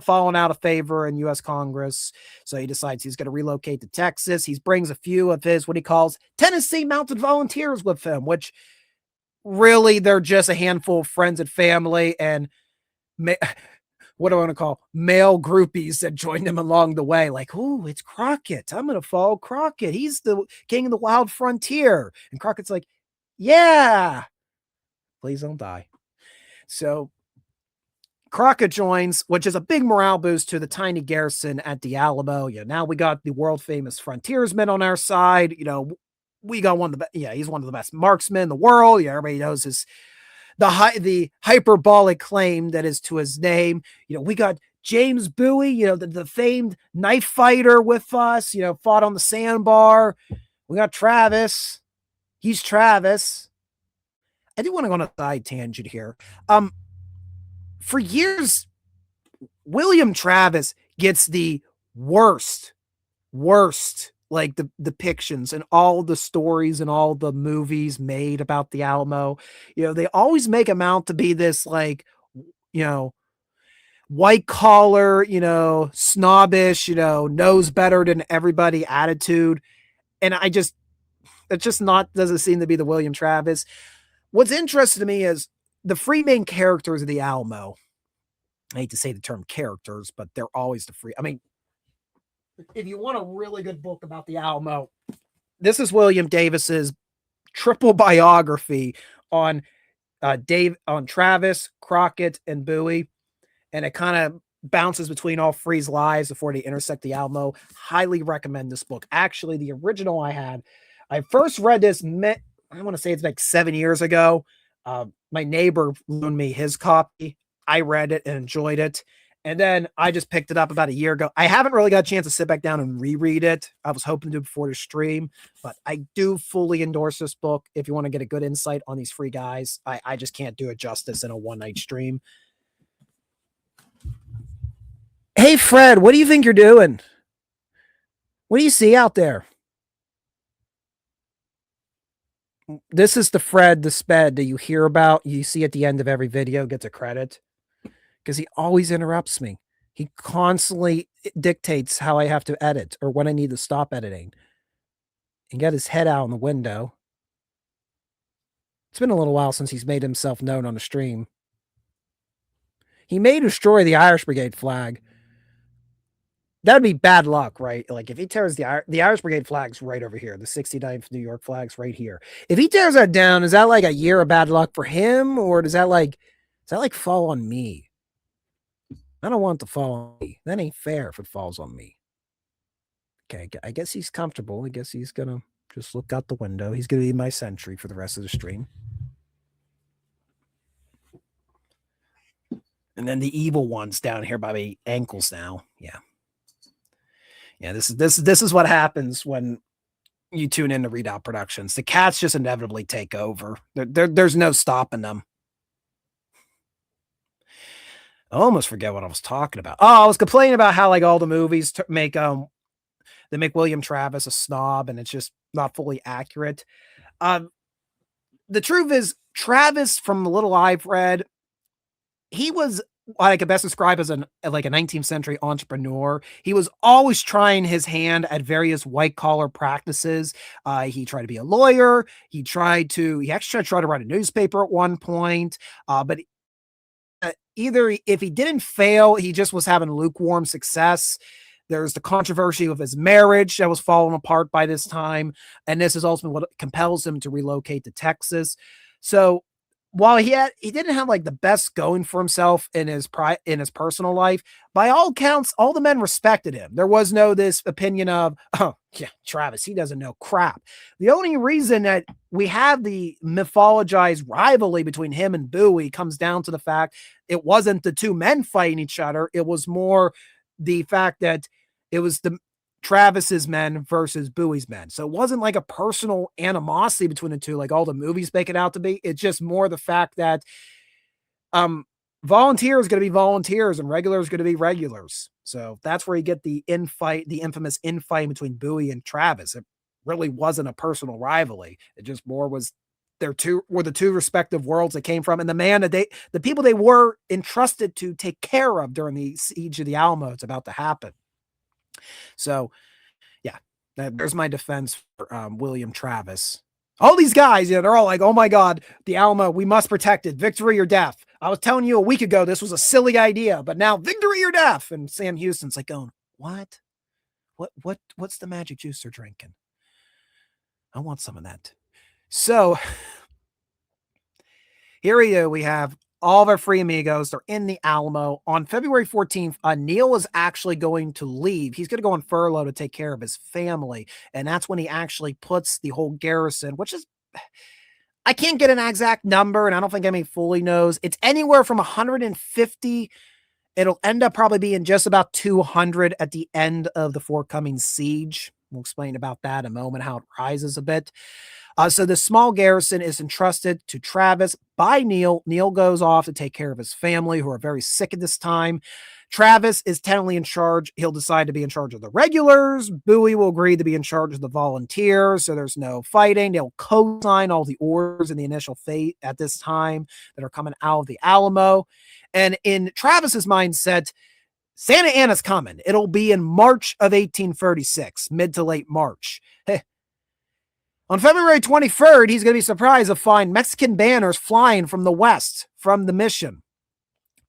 fallen out of favor in U.S. Congress. So he decides he's going to relocate to Texas. He brings a few of his, what he calls Tennessee Mounted Volunteers with him, which really they're just a handful of friends and family and what do I want to call male groupies that joined him along the way. Like, oh, it's Crockett. I'm going to follow Crockett. He's the king of the wild frontier. And Crockett's like, yeah, please don't die. So Crockett joins, which is a big morale boost to the tiny garrison at the Alamo. Now we got the world famous frontiersman on our side. We got one of the he's one of the best marksmen in the world. Everybody knows the hyperbolic claim that is to his name. We got James Bowie, the famed knife fighter with us, fought on the sandbar. We got Travis. He's Travis. I do want to go on a side tangent here. for years, William Travis gets the worst like the depictions and all the stories and all the movies made about the Alamo. They always make him out to be this like, you know, white collar, snobbish, knows better than everybody attitude. And it's just not, doesn't seem to be the William Travis. What's interesting to me is the three main characters of the Alamo. I hate to say the term characters, but they're always the free. I mean, if you want a really good book about the Alamo, this is William Davis's triple biography on on Travis, Crockett, and Bowie, and it kind of bounces between all three's lives before they intersect the Alamo. Highly recommend this book. Actually, the original I first read this. I want to say it's like 7 years ago. My neighbor loaned me his copy. I read it and enjoyed it. And then I just picked it up about a year ago. I haven't really got a chance to sit back down and reread it. I was hoping to before the stream, but I do fully endorse this book. If you want to get a good insight on these three guys, I just can't do it justice in a one-night stream. Hey, Fred, what do you think you're doing? What do you see out there? This is the Fred, the sped that you hear about. You see at the end of every video, gets a credit. Because he always interrupts me. He constantly dictates how I have to edit or when I need to stop editing. And get his head out in the window. It's been a little while since he's made himself known on the stream. He may destroy the Irish Brigade flag. That'd be bad luck, right? Like if he tears the Irish Brigade flag's right over here, the 69th New York flag's right here. If he tears that down, is that like a year of bad luck for him, or does that like fall on me? I don't want it to fall on me. That ain't fair if it falls on me. Okay, I guess he's comfortable. I guess he's gonna just look out the window. He's gonna be my sentry for the rest of the stream. And then the evil one's down here by my ankles now. Yeah. This is what happens when you tune in to Readout Productions. The cats just inevitably take over. There's no stopping them. I almost forget what I was talking about. Oh, I was complaining about how like all the movies make William Travis a snob, and it's just not fully accurate. The truth is, Travis, from the little I've read, he was what I could best describe as a 19th century entrepreneur. He was always trying his hand at various white collar practices. He tried to be a lawyer. He actually tried to write a newspaper at one point. But either if he didn't fail, he just was having lukewarm success. There's the controversy of his marriage that was falling apart by this time. And this is ultimately what compels him to relocate to Texas. So while he didn't have like the best going for himself in his personal life, by all counts, all the men respected him. There was no this opinion of, oh yeah, Travis, he doesn't know crap. The only reason that we have the mythologized rivalry between him and Bowie comes down to the fact it wasn't the two men fighting each other. It was more the fact that it was the Travis's men versus Bowie's men. So it wasn't like a personal animosity between the two, like all the movies make it out to be. It's just more the fact that volunteers going to be volunteers and regulars going to be regulars. So that's where you get the infamous infight between Bowie and Travis. It really wasn't a personal rivalry. It just more was the two respective worlds they came from, and the people they were entrusted to take care of during the siege of the Alamo. It's about to happen. So, yeah, there's my defense for William Travis. All these guys, they're all like, oh my God, the Alamo, we must protect it. Victory or death. I was telling you a week ago, this was a silly idea, but now victory or death. And Sam Houston's like going, what? What's the magic juice they're drinking? I want some of that. So here we have all of our free amigos. They're in the Alamo. On February 14th, Neil is actually going to leave. He's going to go on furlough to take care of his family. And that's when he actually puts the whole garrison, which is, I can't get an exact number, and I don't think anybody fully knows. It's anywhere from 150. It'll end up probably being just about 200 at the end of the forthcoming siege. We'll explain about that in a moment, how it rises a bit. So the small garrison is entrusted to Travis by Neil. Neil goes off to take care of his family, who are very sick at this time. Travis is technically in charge. He'll decide to be in charge of the regulars. Bowie will agree to be in charge of the volunteers, so there's no fighting. They'll co-sign all the orders in the initial fate at this time that are coming out of the Alamo. And in Travis's mindset, Santa Anna's coming. It'll be in March of 1836, mid to late March. On February 23rd, he's going to be surprised to find Mexican banners flying from the west, from the mission.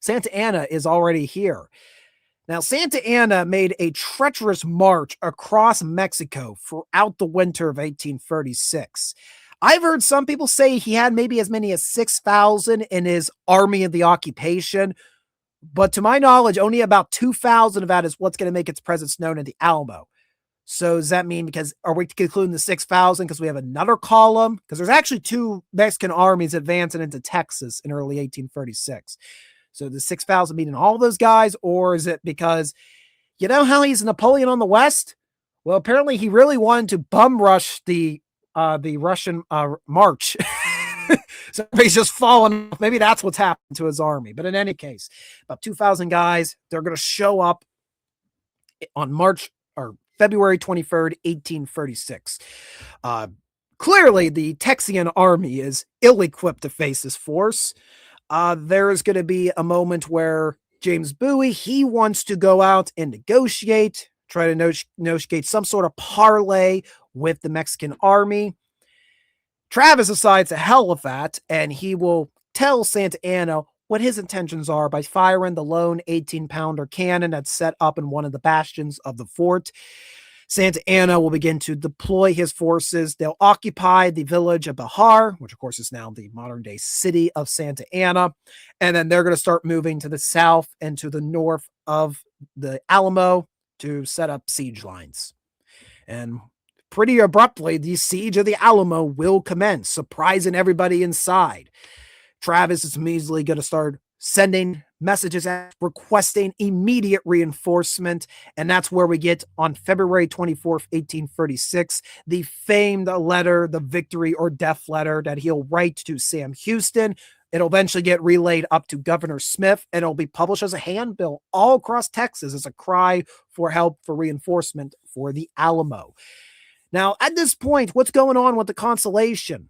Santa Anna is already here. Now, Santa Anna made a treacherous march across Mexico throughout the winter of 1836. I've heard some people say he had maybe as many as 6,000 in his army of the occupation, but to my knowledge, only about 2,000 of that is what's going to make its presence known in the Alamo. So does that mean, because are we including the 6,000 because we have another column? Because there's actually two Mexican armies advancing into Texas in early 1836. So the 6,000 meaning all those guys, or is it because, you know how he's Napoleon on the West? Well, apparently he really wanted to bum rush the Russian march. So he's just fallen. Maybe that's what's happened to his army. But in any case, about 2,000 guys, they're going to show up on February 23rd, 1836. Clearly, the Texian army is ill-equipped to face this force. There is going to be a moment where James Bowie, he wants to go out and negotiate, try to negotiate some sort of parley with the Mexican army. Travis decides to hell with that, and he will tell Santa Anna what his intentions are by firing the lone 18-pounder cannon that's set up in one of the bastions of the fort. Santa Anna will begin to deploy his forces. They'll occupy the village of Bahar, which of course is now the modern-day city of Santa Anna, and then they're going to start moving to the south and to the north of the Alamo to set up siege lines. And pretty abruptly, the siege of the Alamo will commence, surprising everybody inside. Travis is immediately going to start sending messages requesting immediate reinforcement, and that's where we get on February 24th, 1836, the famed letter, the victory or death letter that he'll write to Sam Houston. It'll eventually get relayed up to Governor Smith, and it'll be published as a handbill all across Texas as a cry for help, for reinforcement for the Alamo. Now, at this point, what's going on with the Constellation?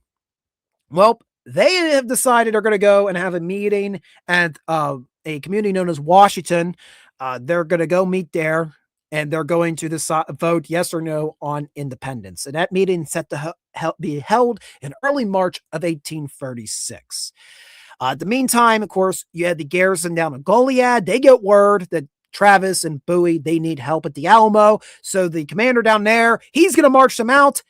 Well, they have decided they're going to go and have a meeting at a community known as Washington. They're going to go meet there, and they're going to decide, vote yes or no on independence. And that meeting is set to be held in early March of 1836. In the meantime, of course, you had the garrison down in Goliad. They get word that Travis and Bowie, they need help at the Alamo. So the commander down there, he's going to march them out,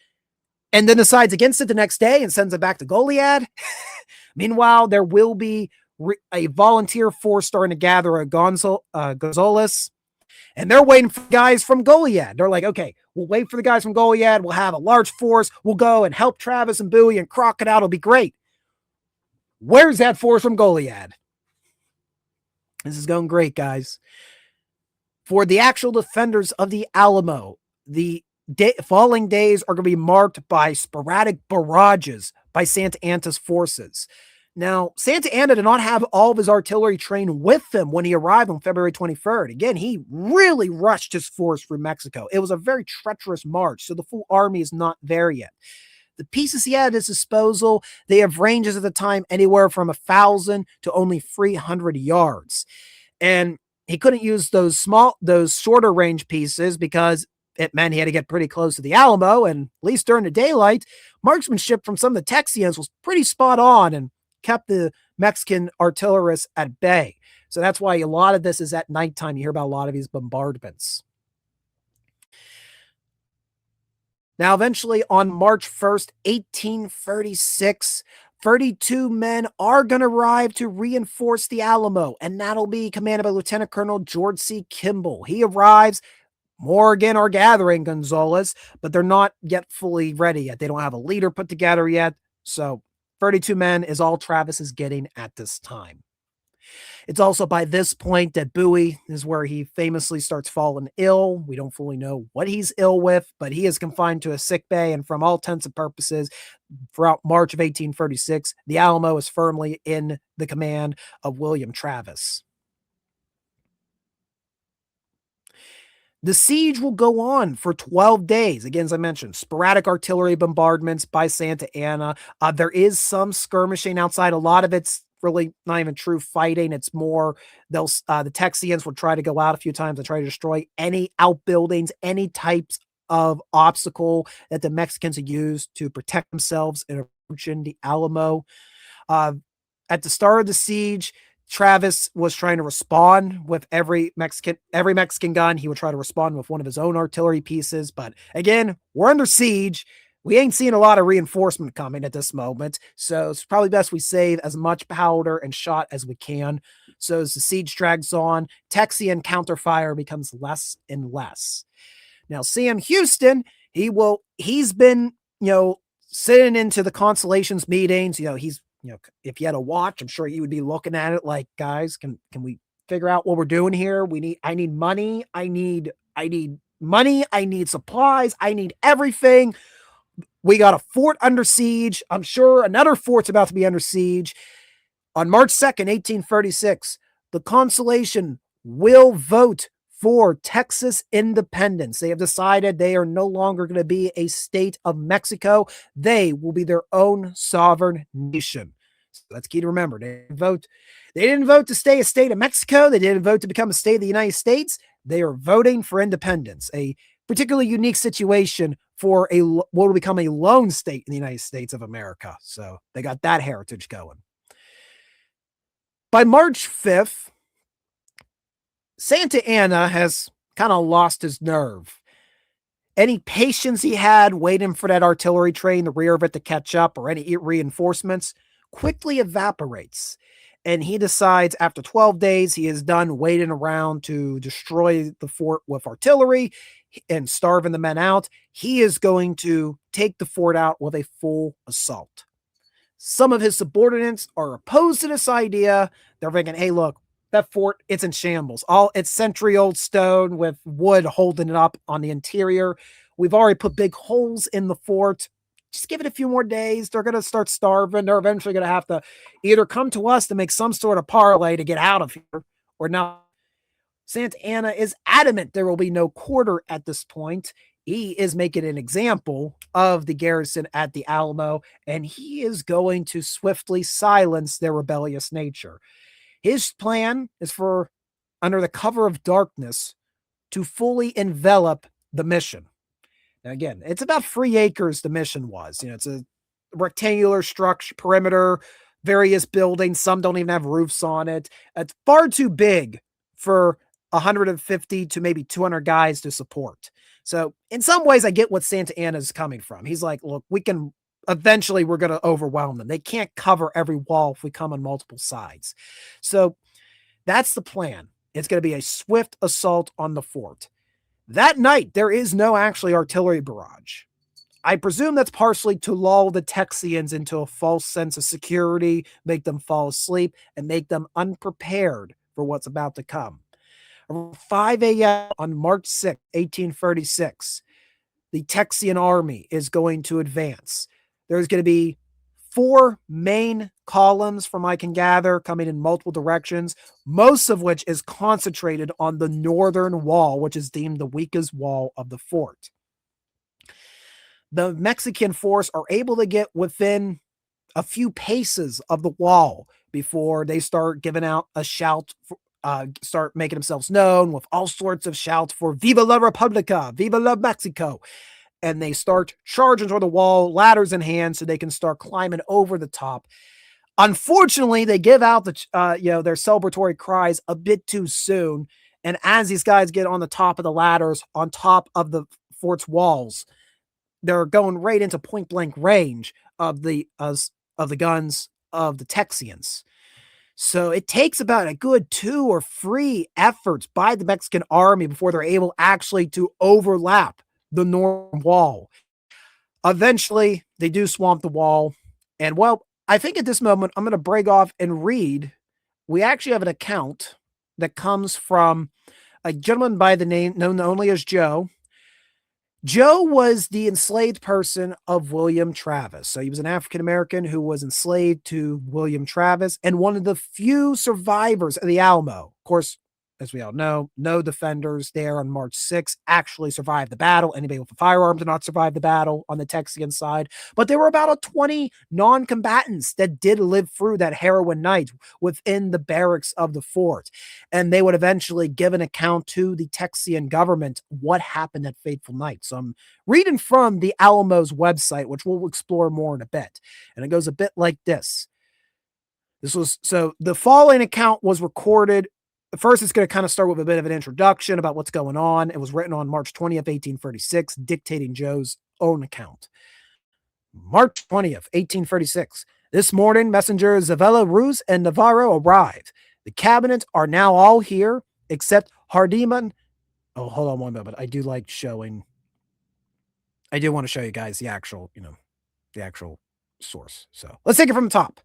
and then decides against it the next day and sends it back to Goliad. Meanwhile, there will be a volunteer force starting to gather at Gonzales, and they're waiting for guys from Goliad. They're like, okay, we'll wait for the guys from Goliad. We'll have a large force. We'll go and help Travis and Bowie and Crockett out. It'll be great. Where's that force from Goliad? This is going great, guys. For the actual defenders of the Alamo, the following days are going to be marked by sporadic barrages by Santa Anna's forces. Now, Santa Anna did not have all of his artillery trained with him when he arrived on February 23rd. Again, he really rushed his force through Mexico. It was a very treacherous march, so the full army is not there yet. The pieces he had at his disposal, they have ranges at the time anywhere from 1,000 to only 300 yards. And he couldn't use those shorter range pieces because it meant he had to get pretty close to the Alamo, and at least during the daylight, marksmanship from some of the Texians was pretty spot on and kept the Mexican artillerists at bay. So that's why a lot of this is at nighttime. You hear about a lot of these bombardments. Now, eventually on March 1st, 1836, 32 men are going to arrive to reinforce the Alamo, and that'll be commanded by Lieutenant Colonel George C. Kimball. He arrives. More again are gathering Gonzales, but they're not yet fully ready yet. They don't have a leader put together yet. So 32 men is all Travis is getting at this time. It's also by this point that Bowie is where he famously starts falling ill. We don't fully know what he's ill with, but he is confined to a sick bay. And from all intents and purposes, throughout March of 1836, the Alamo is firmly in the command of William Travis. The siege will go on for 12 days. Again, as I mentioned, sporadic artillery bombardments by Santa Anna. There is some skirmishing outside. A lot of it's really not even true fighting. It's more the Texians will try to go out a few times and try to destroy any outbuildings, any types of obstacle that the Mexicans use to protect themselves in approaching the Alamo. Uh, at the start of the siege, Travis was trying to respond with every Mexican gun. He would try to respond with one of his own artillery pieces. But again, we're under siege. We ain't seeing a lot of reinforcement coming at this moment. So it's probably best we save as much powder and shot as we can. So as the siege drags on, Texian counterfire becomes less and less. Now, Sam Houston, he's been, sitting into the Constellations meetings. If you had a watch, I'm sure he would be looking at it like, guys, can we figure out what we're doing here? I need money. I need money. I need supplies. I need everything. We got a fort under siege. I'm sure another fort's about to be under siege. On March 2nd, 1836, the Constellation will vote for Texas independence. They have decided they are no longer going to be a state of Mexico. They will be their own sovereign nation. So that's key to remember. They didn't vote to stay a state of Mexico. They didn't vote to become a state of the United States. They are voting for independence, a particularly unique situation for what will become a lone state in the United States of America. So they got that heritage going. By March 5th, Santa Anna has kind of lost his nerve. Any patience he had waiting for that artillery train, the rear of it to catch up, or any reinforcements, quickly evaporates. And he decides after 12 days, he is done waiting around to destroy the fort with artillery and starving the men out. He is going to take the fort out with a full assault. Some of his subordinates are opposed to this idea. They're thinking, hey, look, that fort, it's in shambles. It's century-old stone with wood holding it up on the interior. We've already put big holes in the fort. Just give it a few more days. They're going to start starving. They're eventually going to have to either come to us to make some sort of parlay to get out of here or not. Santa Anna is adamant there will be no quarter at this point. He is making an example of the garrison at the Alamo, and he is going to swiftly silence their rebellious nature. His plan is for, under the cover of darkness, to fully envelop the mission. Now, again, it's about 3 acres the mission was. It's a rectangular structure, perimeter, various buildings. Some don't even have roofs on it. It's far too big for 150 to maybe 200 guys to support. So in some ways, I get what Santa Anna is coming from. He's like, look, we're going to overwhelm them. They can't cover every wall if we come on multiple sides. So that's the plan. It's going to be a swift assault on the fort. That night, there is no actually artillery barrage. I presume that's partially to lull the Texians into a false sense of security, make them fall asleep, and make them unprepared for what's about to come. Around 5 a.m. on March 6, 1836, the Texian army is going to advance. There's going to be 4 main columns, from I can gather, coming in multiple directions, most of which is concentrated on the northern wall, which is deemed the weakest wall of the fort. The Mexican force are able to get within a few paces of the wall before they start giving out a shout, start making themselves known with all sorts of shouts for Viva la Republica, Viva la Mexico. And they start charging toward the wall, ladders in hand, so they can start climbing over the top. Unfortunately, they give out their celebratory cries a bit too soon. And as these guys get on the top of the ladders, on top of the fort's walls, they're going right into point blank range of the guns of the Texians. So it takes about a good 2 or 3 efforts by the Mexican army before they're able actually to overlap the northern wall. Eventually, they do swamp the wall. And well, I think at this moment, I'm going to break off and read we actually have an account that comes from a gentleman by the name known only as Joe. Joe was the enslaved person of William Travis. So he was an African American who was enslaved to William Travis and one of the few survivors of the Alamo. Of course, as we all know, no defenders there on March 6th actually survived the battle. Anybody with a firearm did not survive the battle on the Texian side. But there were about 20 non combatants that did live through that heroin night within the barracks of the fort. And they would eventually give an account to the Texian government what happened that fateful night. So I'm reading from the Alamo's website, which we'll explore more in a bit. And it goes a bit like this. The following account was recorded. First, it's going to kind of start with a bit of an introduction about what's going on. It was written on March 20th, 1836, dictating Joe's own account. March 20th, 1836. This morning, messengers Zavella, Ruz, and Navarro arrived. The cabinet are now all here, except Hardiman. Oh, hold on one moment. I do want to show you guys the actual source. So let's take it from the top.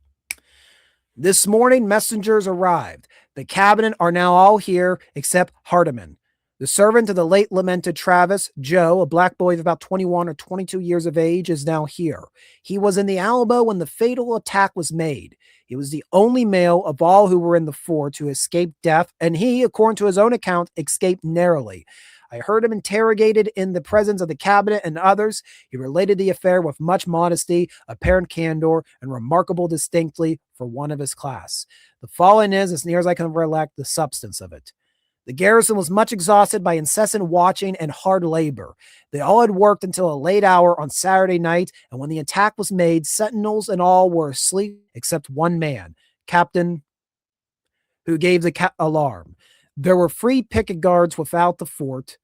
This morning, messengers arrived. The cabinet are now all here, except Hardiman. The servant of the late lamented Travis, Joe, a black boy of about 21 or 22 years of age, is now here. He was in the Alamo when the fatal attack was made. He was the only male of all who were in the fort to escape death, and he, according to his own account, escaped narrowly. I heard him interrogated in the presence of the cabinet and others. He related the affair with much modesty, apparent candor, and remarkable distinctly for one of his class. The following is, as near as I can recollect, the substance of it. The garrison was much exhausted by incessant watching and hard labor. They all had worked until a late hour on Saturday night, and when the attack was made, sentinels and all were asleep except one man, Captain, who gave the alarm. There were 3 picket guards without the fort,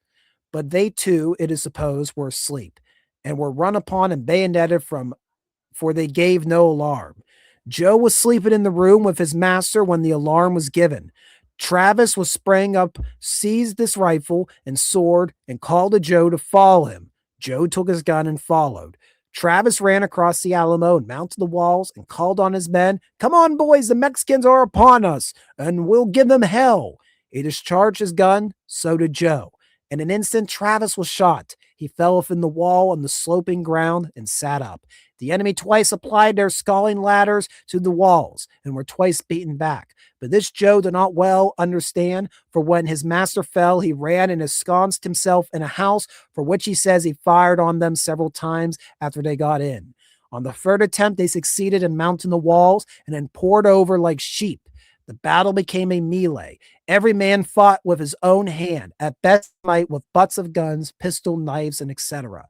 but they too, it is supposed, were asleep, and were run upon and bayoneted for they gave no alarm. Joe was sleeping in the room with his master when the alarm was given. Travis was sprang up, seized this rifle and sword, and called to Joe to follow him. Joe took his gun and followed. Travis ran across the Alamo and mounted the walls and called on his men, "Come on, boys, the Mexicans are upon us, and we'll give them hell." He discharged his gun, so did Joe. In an instant, Travis was shot. He fell within the wall on the sloping ground and sat up. The enemy twice applied their scalding ladders to the walls and were twice beaten back. But this Joe did not well understand, for when his master fell, he ran and ensconced himself in a house, for which he says he fired on them several times after they got in. On the third attempt, they succeeded in mounting the walls and then poured over like sheep. The battle became a melee. Every man fought with his own hand, at best might with butts of guns, pistol, knives, and etc.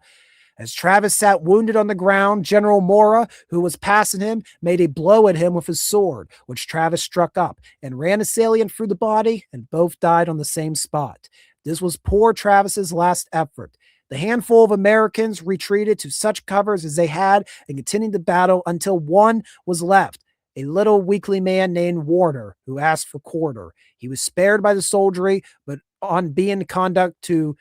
As Travis sat wounded on the ground, General Mora, who was passing him, made a blow at him with his sword, which Travis struck up, and ran a salient through the body, and both died on the same spot. This was poor Travis's last effort. The handful of Americans retreated to such covers as they had and continued the battle until one was left, a little weakly man named Warner, who asked for quarter. He was spared by the soldiery, but on being conducted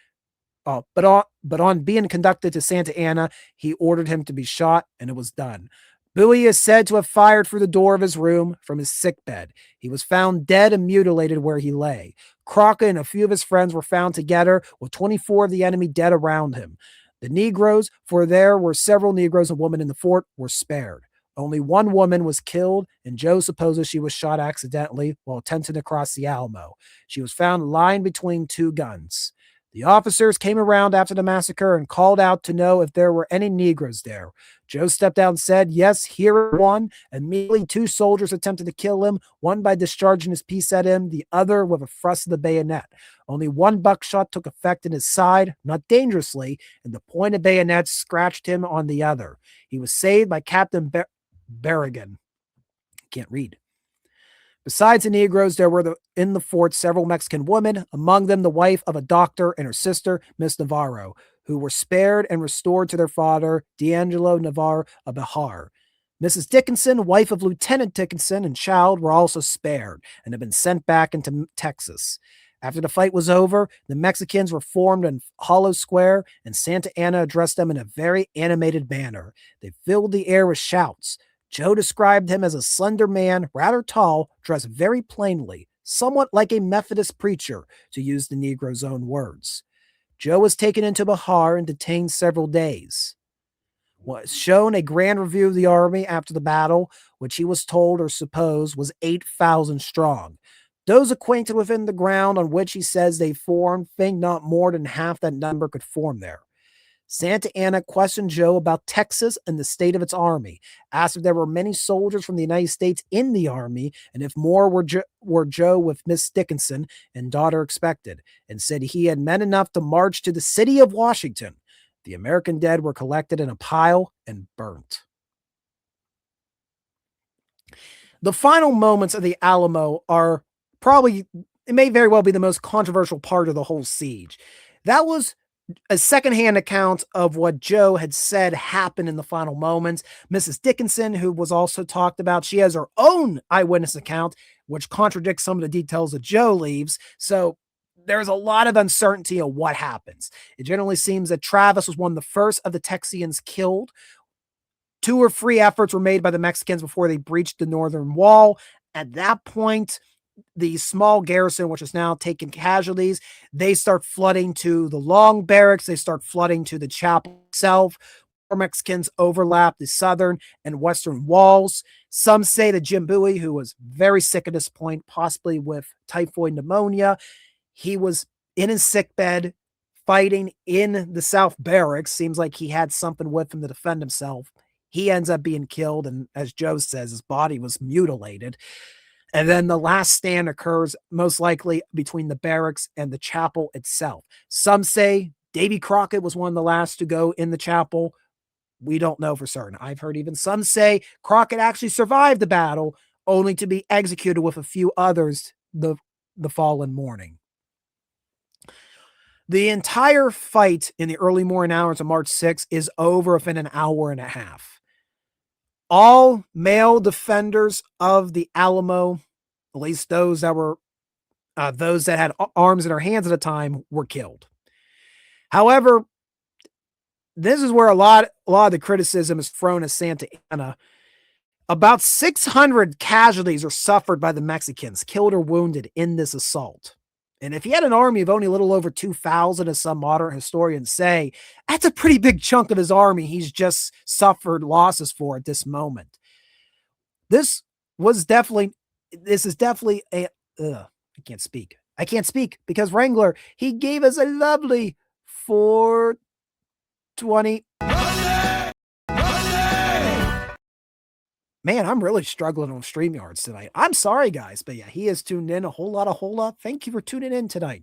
to Santa Ana, he ordered him to be shot, and it was done. Bowie is said to have fired through the door of his room from his sickbed. He was found dead and mutilated where he lay. Crockett and a few of his friends were found together with 24 of the enemy dead around him. The Negroes, for there were several Negroes and women in the fort, were spared. Only one woman was killed, and Joe supposes she was shot accidentally while attempting to cross the Alamo. She was found lying between 2 guns. The officers came around after the massacre and called out to know if there were any Negroes there. Joe stepped out and said, "Yes, here is one." Immediately 2 soldiers attempted to kill him, one by discharging his piece at him, the other with a thrust of the bayonet. Only one buckshot took effect in his side, not dangerously, and the pointed bayonet scratched him on the other. He was saved by Captain Berrigan. Can't read. Besides the Negroes, there were in the fort several Mexican women, among them the wife of a doctor and her sister, Miss Navarro, who were spared and restored to their father, D'Angelo Navarro of Bihar. Mrs. Dickinson, wife of Lieutenant Dickinson, and child were also spared and had been sent back into Texas. After the fight was over, the Mexicans were formed in Hollow Square, and Santa Ana addressed them in a very animated manner. They filled the air with shouts. Joe described him as a slender man, rather tall, dressed very plainly, somewhat like a Methodist preacher, to use the Negro's own words. Joe was taken into Bahar and detained several days. Was shown a grand review of the army after the battle, which he was told or supposed was 8,000 strong. Those acquainted within the ground on which he says they formed think not more than half that number could form there. Santa Anna questioned Joe about Texas and the state of its army, asked if there were many soldiers from the United States in the army, and if more were Joe with Miss Dickinson and daughter expected, and said he had men enough to march to the city of Washington. The American dead were collected in a pile and burnt. The final moments of the Alamo are probably, it may very well be the most controversial part of the whole siege. That was a secondhand account of what Joe had said happened in the final moments. Mrs. Dickinson, who was also talked about, she has her own eyewitness account, which contradicts some of the details that Joe leaves. So there's a lot of uncertainty of what happens. It generally seems that Travis was one of the first of the Texians killed. 2 or 3 efforts were made by the Mexicans before they breached the northern wall. At that point, the small garrison, which is now taking casualties, they start flooding to the long barracks. They start flooding to the chapel itself. More Mexicans overlap the southern and western walls. Some say that Jim Bowie, who was very sick at this point, possibly with typhoid pneumonia, he was in his sick bed fighting in the South Barracks. Seems like he had something with him to defend himself. He ends up being killed, and as Joe says, his body was mutilated. And then the last stand occurs most likely between the barracks and the chapel itself. Some say Davy Crockett was one of the last to go in the chapel. We don't know for certain. I've heard even some say Crockett actually survived the battle, only to be executed with a few others the following morning. The entire fight in the early morning hours of March 6th is over within an hour and a half. All male defenders of the Alamo, at least those that had arms in their hands at the time, were killed. However, this is where a lot of the criticism is thrown at Santa Anna. About 600 casualties are suffered by the Mexicans, killed or wounded in this assault. And if he had an army of only a little over 2,000, as some modern historians say, that's a pretty big chunk of his army he's just suffered losses for at this moment. This is definitely a, I can't speak. I can't speak because Wrangler, he gave us a lovely 420. Man, I'm really struggling on StreamYards tonight. I'm sorry, guys, but yeah, he has tuned in a whole lot. Thank you for tuning in tonight.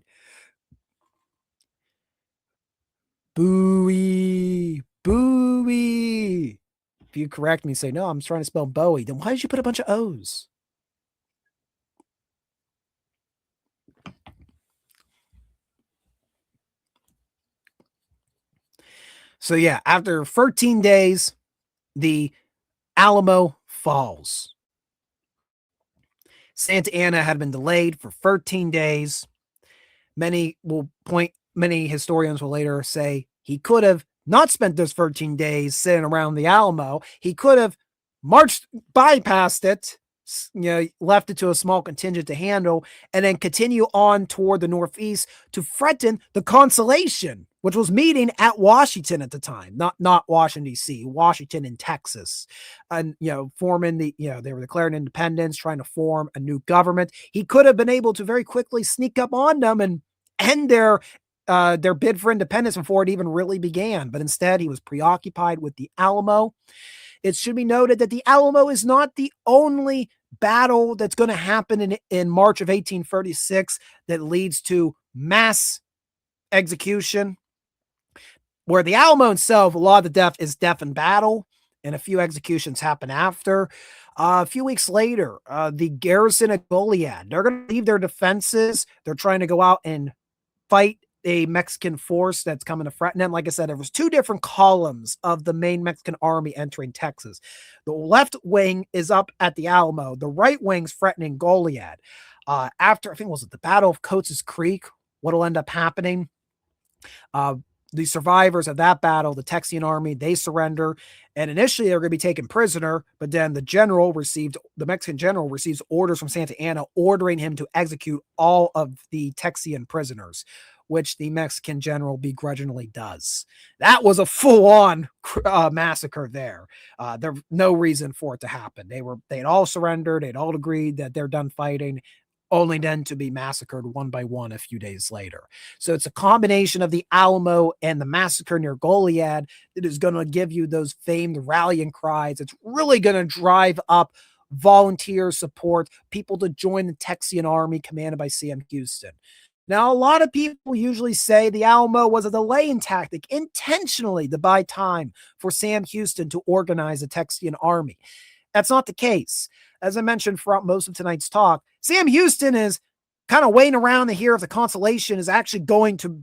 Bowie. If you correct me, say, no, I'm trying to spell Bowie. Then why did you put a bunch of O's? So yeah, after 13 days, the Alamo falls. Santa Anna had been delayed for 13 days. Many historians will later say he could have not spent those 13 days sitting around the Alamo. He could have bypassed it, left it to a small contingent to handle, and then continue on toward the northeast to threaten the Consolation, which was meeting at Washington at the time, not Washington, D.C., Washington in Texas. And, forming they were declaring independence, trying to form a new government. He could have been able to very quickly sneak up on them and end their bid for independence before it even really began. But instead, he was preoccupied with the Alamo. It should be noted that the Alamo is not the only battle that's going to happen in March of 1836 that leads to mass execution. Where the Alamo itself, a lot of the death is death in battle, and a few executions happen after. A few weeks later, the garrison at Goliad, they're going to leave their defenses. They're trying to go out and fight a Mexican force that's coming to threaten them. Like I said, there was 2 different columns of the main Mexican army entering Texas. The left wing is up at the Alamo. The right wing's threatening Goliad. After, I think, was it the Battle of Coates Creek, what'll end up happening? the survivors of that battle, the Texian army, they surrender. And initially they were going to be taken prisoner, but then the Mexican general receives orders from Santa Anna ordering him to execute all of the Texian prisoners, which the Mexican general begrudgingly does. That was a full-on massacre there. There was no reason for it to happen. They'd all surrendered. They'd all agreed that they're done fighting, only then to be massacred one by one a few days later. So it's a combination of the Alamo and the massacre near Goliad that is going to give you those famed rallying cries. It's really going to drive up volunteer support, people to join the Texian army commanded by Sam Houston. Now, a lot of people usually say the Alamo was a delaying tactic intentionally to buy time for Sam Houston to organize a Texian army. That's not the case. As I mentioned throughout most of tonight's talk, Sam Houston is kind of waiting around to hear if the Constellation is actually going to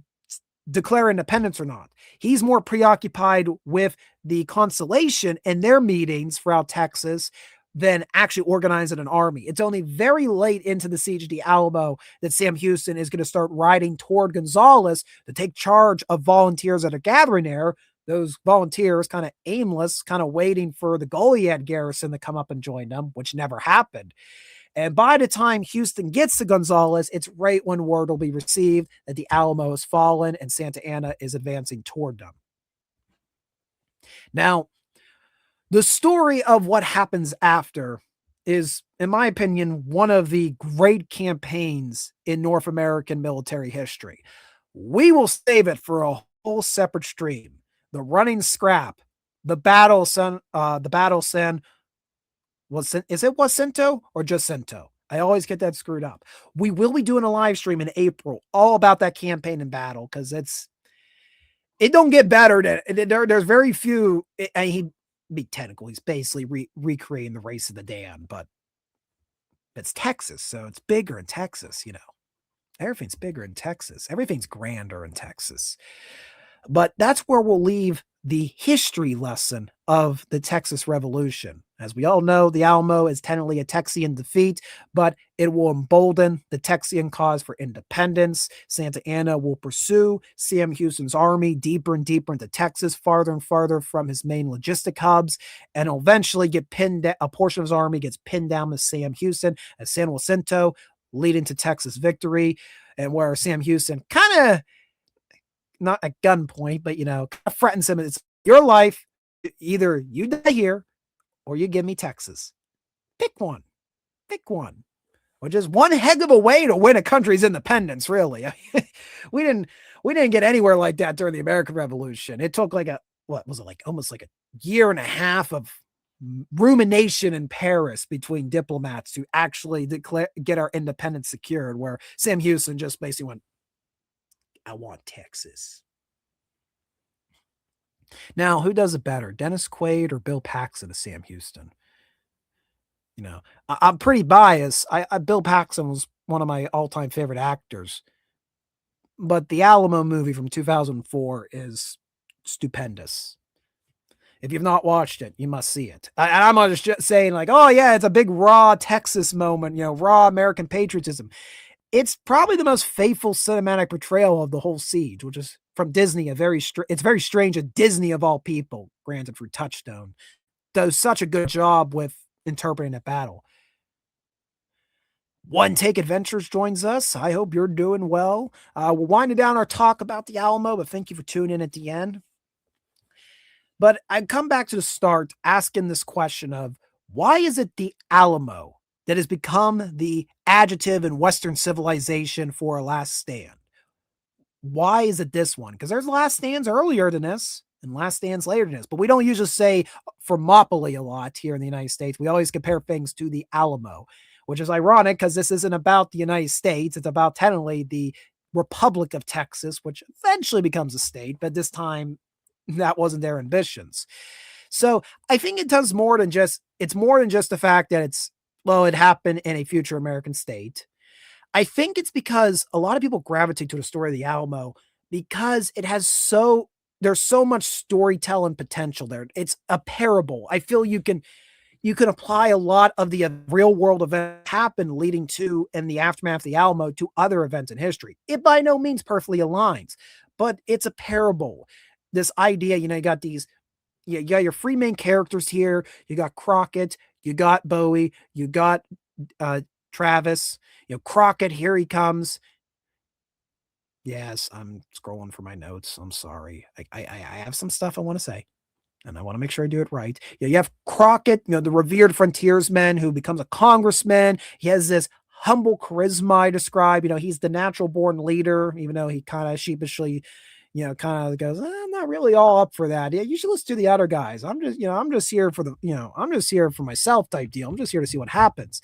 declare independence or not. He's more preoccupied with the Constellation and their meetings throughout Texas than actually organizing an army. It's only very late into the siege of the Alamo that Sam Houston is going to start riding toward Gonzales to take charge of volunteers that are gathering there. Those volunteers kind of aimless, kind of waiting for the Goliad garrison to come up and join them, which never happened. And by the time Houston gets to Gonzales, it's right when word will be received that the Alamo has fallen and Santa Anna is advancing toward them. Now, the story of what happens after is, in my opinion, one of the great campaigns in North American military history. We will save it for a whole separate stream. The running scrap, the battle son, is it Jacinto or Jacinto? I always get that screwed up. We will be doing a live stream in April all about that campaign and battle because it don't get better than there's very few. He'd be technical. He's basically recreating the race of the Dan, but it's Texas, so it's bigger in Texas. Everything's bigger in Texas. Everything's grander in Texas. But that's where we'll leave the history lesson of the Texas Revolution. As we all know, the Alamo is technically a Texian defeat, but it will embolden the Texian cause for independence. Santa Anna will pursue Sam Houston's army deeper and deeper into Texas, farther and farther from his main logistic hubs, and will eventually a portion of his army gets pinned down with Sam Houston at San Jacinto, leading to Texas victory, and where Sam Houston kind of, not at gunpoint, but, kind of threatens him. It's your life. Either you die here or you give me Texas. Pick one. Which is one heck of a way to win a country's independence, really. we didn't get anywhere like that during the American Revolution. It took almost like a year and a half of rumination in Paris between diplomats to actually get our independence secured, where Sam Houston just basically went, I want Texas. Now, who does it better, Dennis Quaid or Bill Paxton as Sam Houston? I'm pretty biased. Bill Paxton was one of my all-time favorite actors, but the Alamo movie from 2004 is stupendous. If you've not watched it, you must see it. I'm not just saying like, oh yeah, it's a big raw Texas moment, raw American patriotism. It's probably the most faithful cinematic portrayal of the whole siege, which is from Disney. It's very strange that Disney, of all people, granted through Touchstone, does such a good job with interpreting that battle. One Take Adventures joins us. I hope you're doing well. We're winding down our talk about the Alamo, but thank you for tuning in at the end. But I'd come back to the start asking this question of, why is it the Alamo that has become the adjective in Western civilization for a last stand? Why is it this one? Because there's last stands earlier than this and last stands later than this, but we don't usually say Thermopylae a lot here in the United States. We always compare things to the Alamo, which is ironic because this isn't about the United States. It's about technically the Republic of Texas, which eventually becomes a state, but this time that wasn't their ambitions. So I think it's more than just the fact that it happened in a future American state. I think it's because a lot of people gravitate to the story of the Alamo because there's so much storytelling potential there. It's a parable. I feel you can apply a lot of the real world events that happened leading to and the aftermath of the Alamo to other events in history. It by no means perfectly aligns, but it's a parable. This idea, you got you got your three main characters here. You got Crockett, you got Bowie, you got uh, Travis. Crockett, here he comes. Yes, I'm scrolling for my notes. I'm sorry. I have some stuff I want to say, and I want to make sure I do it right. Yeah, you have Crockett, the revered frontiersman who becomes a congressman. He has this humble charisma I describe. He's the natural born leader, even though he kind of sheepishly, kind of goes, I'm not really all up for that. Yeah, you should listen to the other guys. I'm just here for I'm just here for myself type deal. I'm just here to see what happens.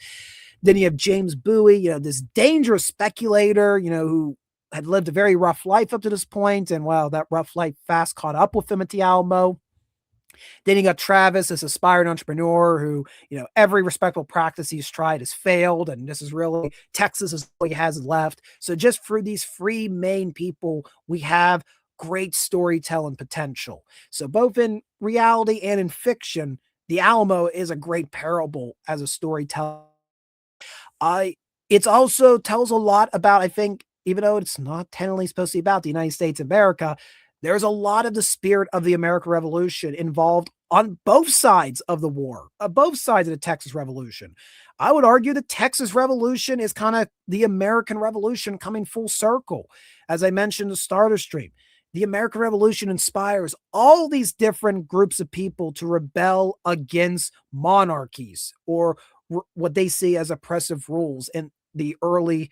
Then you have James Bowie, this dangerous speculator, who had lived a very rough life up to this point, and well, that rough life fast caught up with him at the Alamo. Then you got Travis, this aspiring entrepreneur who, every respectable practice he's tried has failed. And this is really Texas is what he has left. So just for these three main people, we have great storytelling potential. So both in reality and in fiction, the Alamo is a great parable as a storyteller. I It's also tells a lot about, I think, even though it's not technically supposed to be about the United States of America, there's a lot of the spirit of the American Revolution involved on both sides of the war, both sides of the Texas Revolution. I would argue the Texas Revolution is kind of the American Revolution coming full circle. As I mentioned in the starter stream, the American Revolution inspires all these different groups of people to rebel against monarchies or what they see as oppressive rules in the early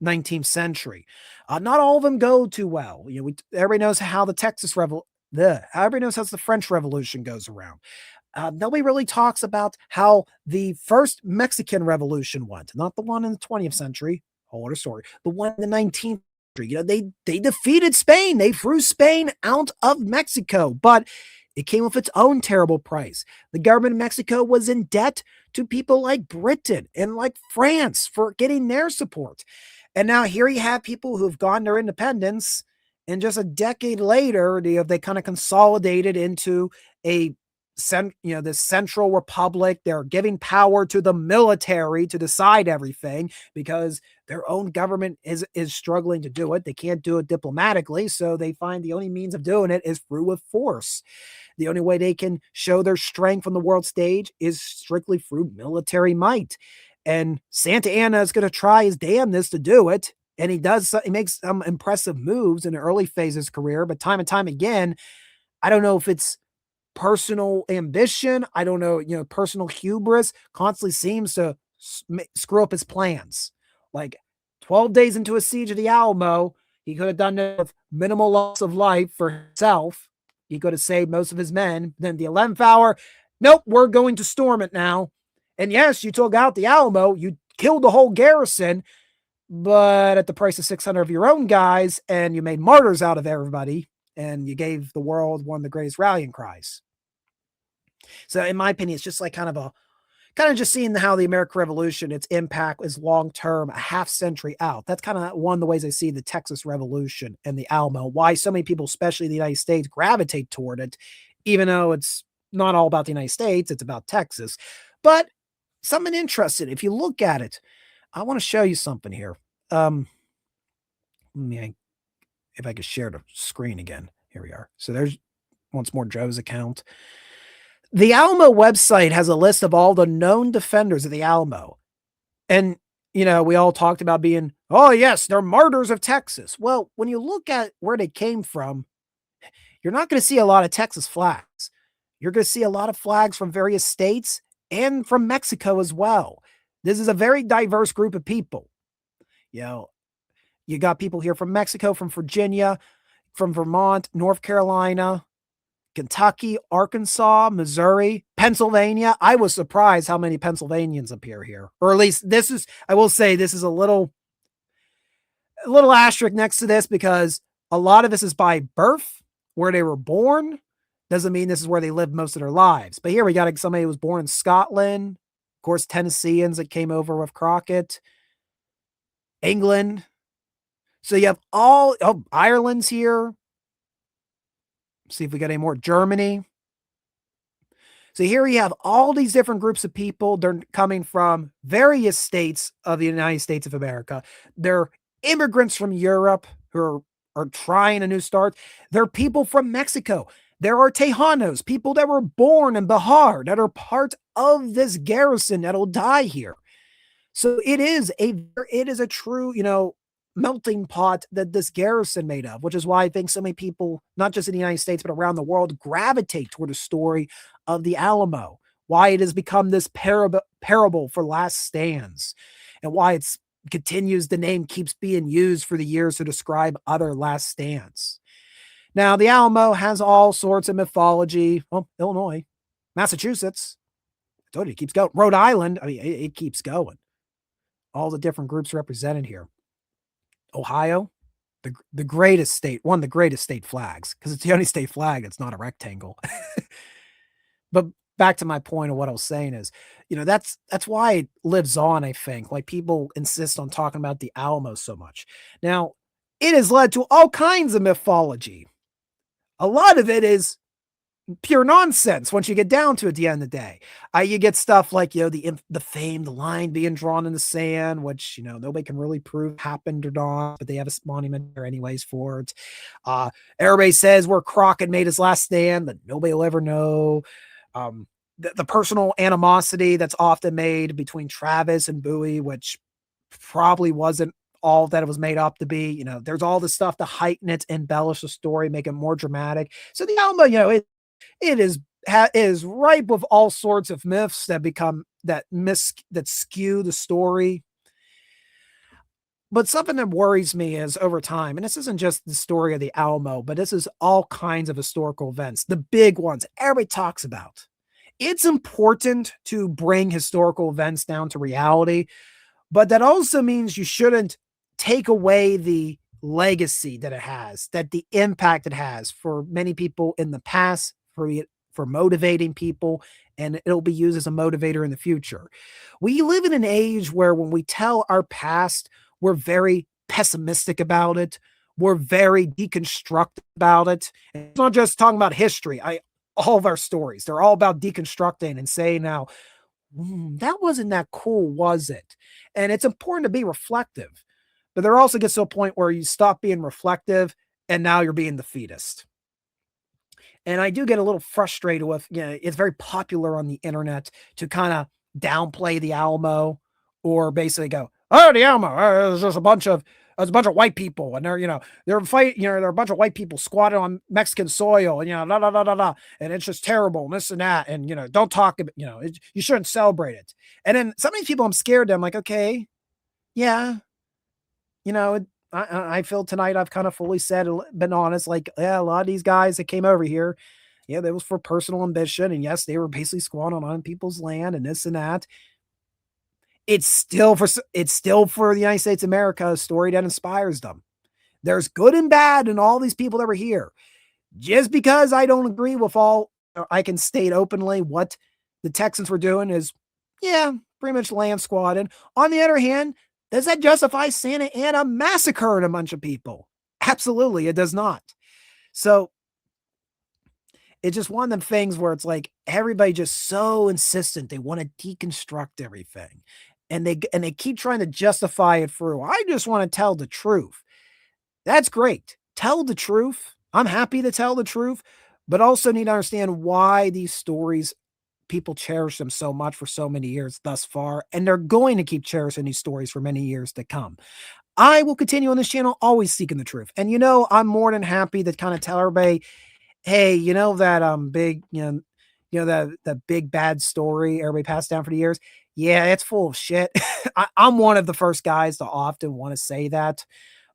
19th century. Not all of them go too well. Everybody knows how the everybody knows how the French Revolution goes around. Nobody really talks about how the first Mexican Revolution went, not the one in the 20th century. Whole other story. The one in the 19th century. They defeated Spain. They threw Spain out of Mexico, but it came with its own terrible price. The government of Mexico was in debt to people like Britain and like France for getting their support. And now here you have people who've gotten their independence, and just a decade later, they kind of consolidated into this central republic. They're giving power to the military to decide everything because their own government is struggling to do it. They can't do it diplomatically, so they find the only means of doing it is through with force. The only way they can show their strength on the world stage is strictly through military might. And Santa Anna is going to try his damnedest to do it. And he makes some impressive moves in the early phase of his career, but time and time again, I don't know if it's personal ambition. I don't know, personal hubris constantly seems to screw up his plans. Like 12 days into a siege of the Alamo, he could have done it with minimal loss of life for himself. He could have saved most of his men. Then the 11th hour, nope, we're going to storm it now. And yes, you took out the Alamo, you killed the whole garrison, but at the price of 600 of your own guys, and you made martyrs out of everybody, and you gave the world one of the greatest rallying cries. So in my opinion, it's just like kind of just seeing how the American Revolution, its impact is long-term, a half century out. That's kind of one of the ways I see the Texas Revolution and the Alamo, why so many people, especially in the United States, gravitate toward it, even though it's not all about the United States, it's about Texas. But something interesting, if you look at it, I want to show you something here. If I could share the screen again. Here we are. So there's once more Joe's account. The Alamo website has a list of all the known defenders of the Alamo. And, we all talked about being, oh, yes, they're martyrs of Texas. Well, when you look at where they came from, you're not going to see a lot of Texas flags. You're going to see a lot of flags from various states and from Mexico as well. This is a very diverse group of people. You got people here from Mexico, from Virginia, from Vermont, North Carolina, Kentucky, Arkansas, Missouri, Pennsylvania. I was surprised how many Pennsylvanians appear here. Or at least I will say this is a little asterisk next to this because a lot of this is by birth, where they were born. Doesn't mean this is where they lived most of their lives. But here we got somebody who was born in Scotland. Of course, Tennesseans that came over with Crockett. England. So you have Ireland's here. See if we got any more. Germany. So here you have all these different groups of people. They're coming from various states of the United States of America. They're immigrants from Europe who are trying a new start. There are people from Mexico. There are Tejanos, people that were born in Bihar that are part of this garrison that'll die here. So it is a true, melting pot that this garrison made of, which is why I think so many people, not just in the United States, but around the world, gravitate toward the story of the Alamo, why it has become this parable for last stands, and why it's continues the name keeps being used for the years to describe other last stands. Now, the Alamo has all sorts of mythology. Well, Illinois, Massachusetts, I told you it keeps going. Rhode Island, I mean, it keeps going. All the different groups represented here. Ohio, the greatest state, one of the greatest state flags, because it's the only state flag that's not a rectangle. But back to my point of what I was saying is, that's why it lives on, I think. Like people insist on talking about the Alamo so much. Now, it has led to all kinds of mythology. A lot of it is pure nonsense once you get down to it at the end of the day. You get stuff like, the line being drawn in the sand, which, nobody can really prove happened or not, but they have a monument there anyways for it. Everybody says where Crockett made his last stand, but nobody will ever know. The personal animosity that's often made between Travis and Bowie, which probably wasn't all that it was made up to be. There's all this stuff to heighten it, embellish the story, make it more dramatic. So the Alamo, it is ripe with all sorts of myths that that skew the story. But something that worries me is over time, and this isn't just the story of the Alamo, but this is all kinds of historical events, the big ones everybody talks about. It's important to bring historical events down to reality, but that also means you shouldn't take away the legacy that it has, that the impact it has for many people in the past, for motivating people, and it'll be used as a motivator in the future. We live in an age where when we tell our past, we're very pessimistic about it. We're very deconstructed about it. And it's not just talking about history. All of our stories, they're all about deconstructing and saying now, that wasn't that cool, was it? And it's important to be reflective, but there also gets to a point where you stop being reflective and now you're being defeatist. And I do get a little frustrated with, it's very popular on the internet to kind of downplay the Alamo or basically go, oh, the Alamo, there's just there's a bunch of white people and they're fighting, there are a bunch of white people squatted on Mexican soil and, la, la, la, la, la, and it's just terrible and this and that. And, don't talk about, you shouldn't celebrate it. And then some of these people I'm scared of, I'm like, okay, yeah, I feel tonight I've kind of fully said, been honest, like, yeah, a lot of these guys that came over here, yeah, that was for personal ambition. And yes, they were basically squatting on people's land and this and that. It's still for the United States of America, a story that inspires them. There's good and bad in all these people that were here. Just because I don't agree with I can state openly what the Texans were doing is, yeah, pretty much land squatting. On the other hand, does that justify Santa Ana massacring a bunch of people? Absolutely, it does not. So it's just one of them things where it's like everybody just so insistent. They want to deconstruct everything. And they keep trying to justify it through. I just want to tell the truth. That's great. Tell the truth. I'm happy to tell the truth, but also need to understand why these stories, people cherish them so much for so many years thus far, and they're going to keep cherishing these stories for many years to come. I will continue on this channel, always seeking the truth. And I'm more than happy to kind of tell everybody, hey, that big, that big bad story everybody passed down for the years. Yeah, it's full of shit. I'm one of the first guys to often want to say that.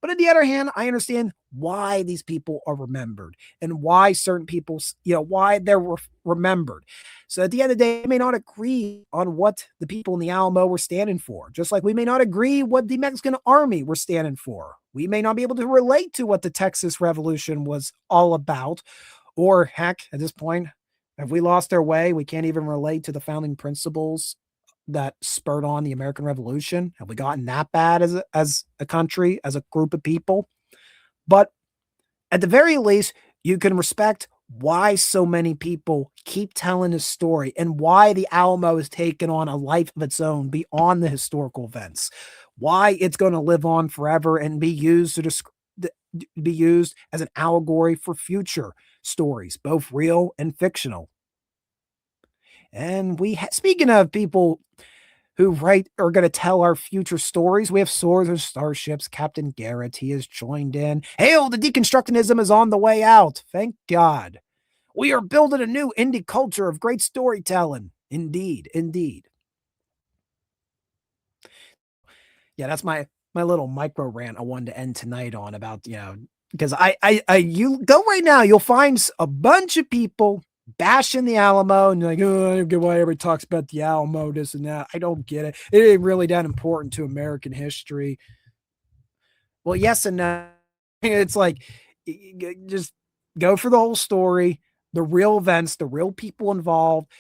But on the other hand, I understand why these people are remembered and why certain people, why they're remembered. So at the end of the day, we may not agree on what the people in the Alamo were standing for, just like we may not agree what the Mexican army were standing for. We may not be able to relate to what the Texas Revolution was all about, or heck, at this point, have we lost our way? We can't even relate to the founding principles that spurred on the American Revolution. Have we gotten that bad as a country, as a group of people? But at the very least, you can respect why so many people keep telling this story and why the Alamo has taken on a life of its own beyond the historical events, why it's going to live on forever and be used to be used as an allegory for future stories, both real and fictional. And speaking of people who write are going to tell our future stories, we have Swords and Starships. Captain Garrett, he has joined in. Hail, the deconstructionism is on the way out. Thank God. We are building a new indie culture of great storytelling. Indeed, indeed. Yeah, that's my little micro rant I wanted to end tonight on about, because you go right now, you'll find a bunch of people bashing the Alamo and like, oh, I don't get why everybody talks about the Alamo, this and that. I don't get it. It ain't really that important to American history. Well, yes and no. It's like, just go for the whole story, the real events, the real people involved,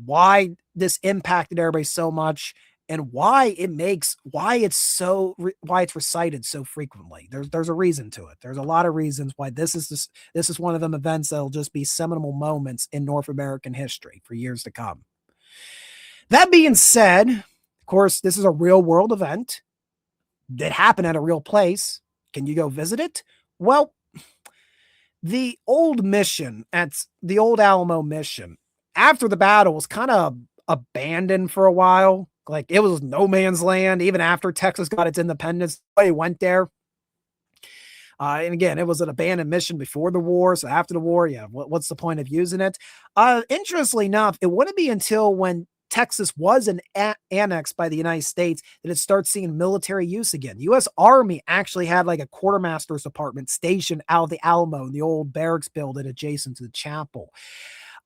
why this impacted everybody so much, and why it's recited so frequently. There's a reason to it. There's a lot of reasons why this is one of them events that'll just be seminal moments in North American history for years to come. That being said, of course, this is a real world event that happened at a real place. Can you go visit it? Well, the old mission at the old Alamo mission after the battle was kind of abandoned for a while. Like it was no man's land, even after Texas got its independence. Nobody went there. And again, it was an abandoned mission before the war. So after the war, yeah, what's the point of using it? Interestingly enough, it wouldn't be until when Texas was annexed by the United States that it starts seeing military use again. The U.S. Army actually had like a quartermaster's department stationed out of the Alamo in the old barracks building adjacent to the chapel.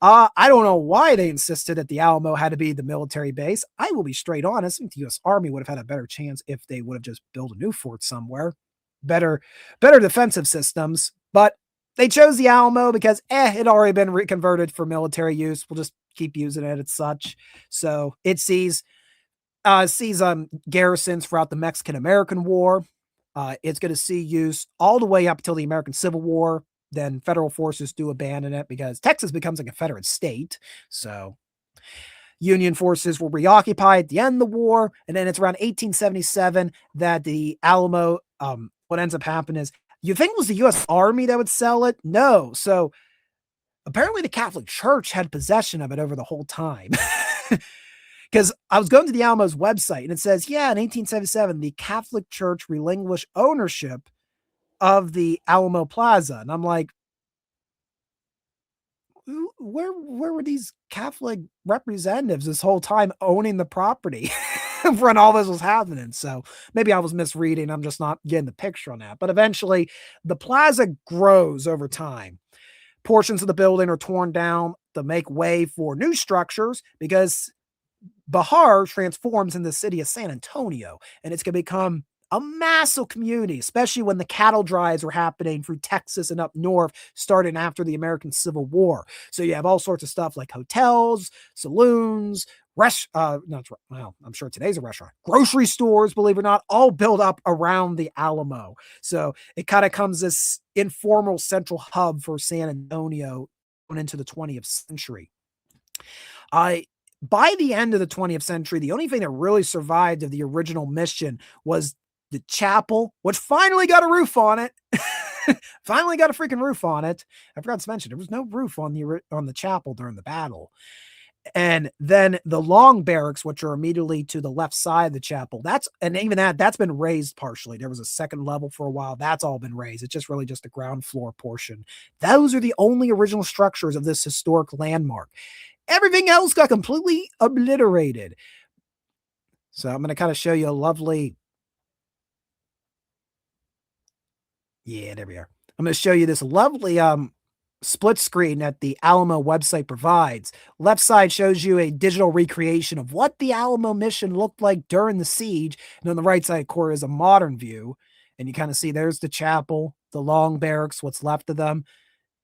I don't know why they insisted that the Alamo had to be the military base. I will be straight honest. I think the U.S. Army would have had a better chance if they would have just built a new fort somewhere. Better defensive systems. But they chose the Alamo because it had already been reconverted for military use. We'll just keep using it as such. So it sees garrisons throughout the Mexican-American War. It's going to see use all the way up till the American Civil War. Then federal forces do abandon it because Texas becomes a Confederate state. So Union forces will reoccupy at the end of the war. And then it's around 1877 that the Alamo, what ends up happening is, you think it was the U.S. Army that would sell it? No. So apparently the Catholic Church had possession of it over the whole time. Because I was going to the Alamo's website and it says, yeah, in 1877, the Catholic Church relinquished ownership of the Alamo Plaza. And I'm like, where were these Catholic representatives this whole time owning the property when all this was happening? So maybe I was misreading. I'm just not getting the picture on that. But eventually the plaza grows over time. Portions of the building are torn down to make way for new structures because Bahar transforms in the city of San Antonio, and it's going to become a massive community, especially when the cattle drives were happening through Texas and up north, starting after the American Civil War. So you have all sorts of stuff like hotels, saloons, I'm sure today's a restaurant, grocery stores, believe it or not, all built up around the Alamo. So it kind of comes this informal central hub for San Antonio going into the 20th century. By the end of the 20th century, the only thing that really survived of the original mission was the chapel, which finally got a roof on it. Finally got a freaking roof on it. I forgot to mention there was no roof on the chapel during the battle. And then the long barracks, which are immediately to the left side of the chapel, that's been raised partially. There was a second level for a while. That's all been raised. It's just the ground floor portion. Those are the only original structures of this historic landmark. Everything else got completely obliterated. So I'm going to kind of show you a lovely. Yeah, there we are. I'm going to show you this lovely split screen that the Alamo website provides. Left side shows you a digital recreation of what the Alamo mission looked like during the siege. And on the right side corner is a modern view. And you kind of see there's the chapel, the long barracks, what's left of them.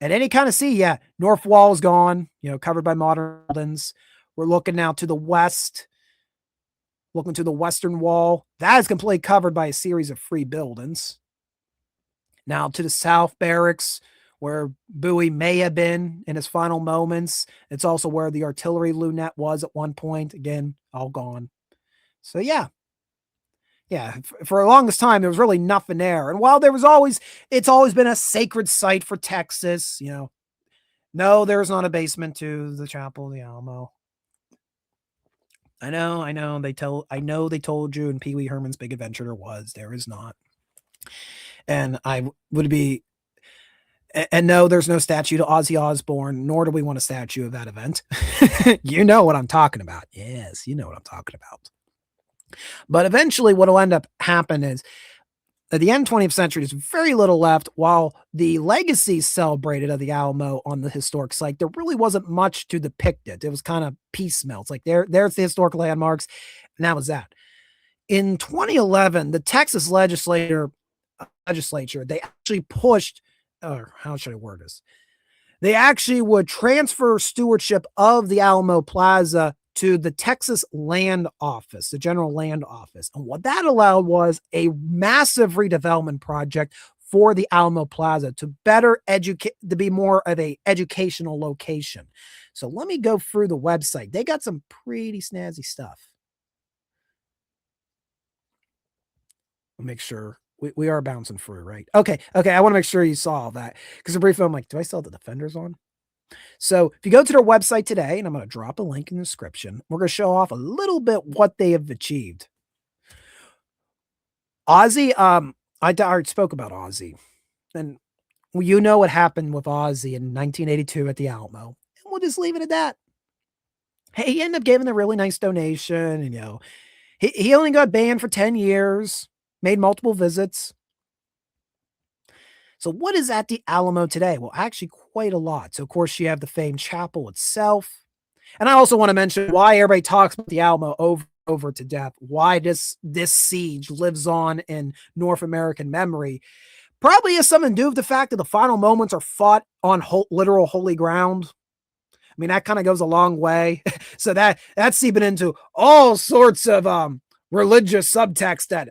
And then you kind of see, north wall is gone, covered by modern buildings. We're looking now to the west, looking to the western wall. That is completely covered by a series of free buildings. Now to the south barracks, where Bowie may have been in his final moments. It's also where the artillery lunette was at one point. Again, all gone. So yeah, Yeah, for the longest time, there was really nothing there, and while there was always it's always been a sacred site for Texas, no, there's not a basement to the chapel of the Alamo. I know they told you in Pee Wee Herman's Big Adventure there is not. And would be and no, there's no statue to Ozzy Osbourne, nor do we want a statue of that event. You know what I'm talking about. Yes, you know what I'm talking about. But eventually what'll end up happen is at the end 20th century, there's very little left. While the legacy celebrated of the Alamo on the historic site, there really wasn't much to depict it. It was kind of piecemeal. It's like there's the historic landmarks, and that was that. In 2011, the Texas legislature they actually pushed, or how should I word this? They actually would transfer stewardship of the Alamo Plaza to the Texas Land Office, the General Land Office. And what that allowed was a massive redevelopment project for the Alamo Plaza to better educate, to be more of a educational location. So let me go through the website. They got some pretty snazzy stuff. I'll make sure we are bouncing through, right? Okay. Okay. I want to make sure you saw all that because briefly I'm like, do I still have the Defenders on? So if you go to their website today, and I'm going to drop a link in the description, we're going to show off a little bit what they have achieved. Ozzy, I already spoke about Ozzy, and you know what happened with Ozzy in 1982 at the Alamo, and we'll just leave it at that. Hey, he ended up giving a really nice donation, and he only got banned for 10 years, made multiple visits. So what is at the Alamo today? Well, actually quite a lot. So of course you have the famed chapel itself. And I also want to mention why everybody talks about the Alamo over to death, why this siege lives on in North American memory. Probably has something to do with the fact that the final moments are fought on literal holy ground. I mean, that kind of goes a long way. So that's seeping into all sorts of religious subtext that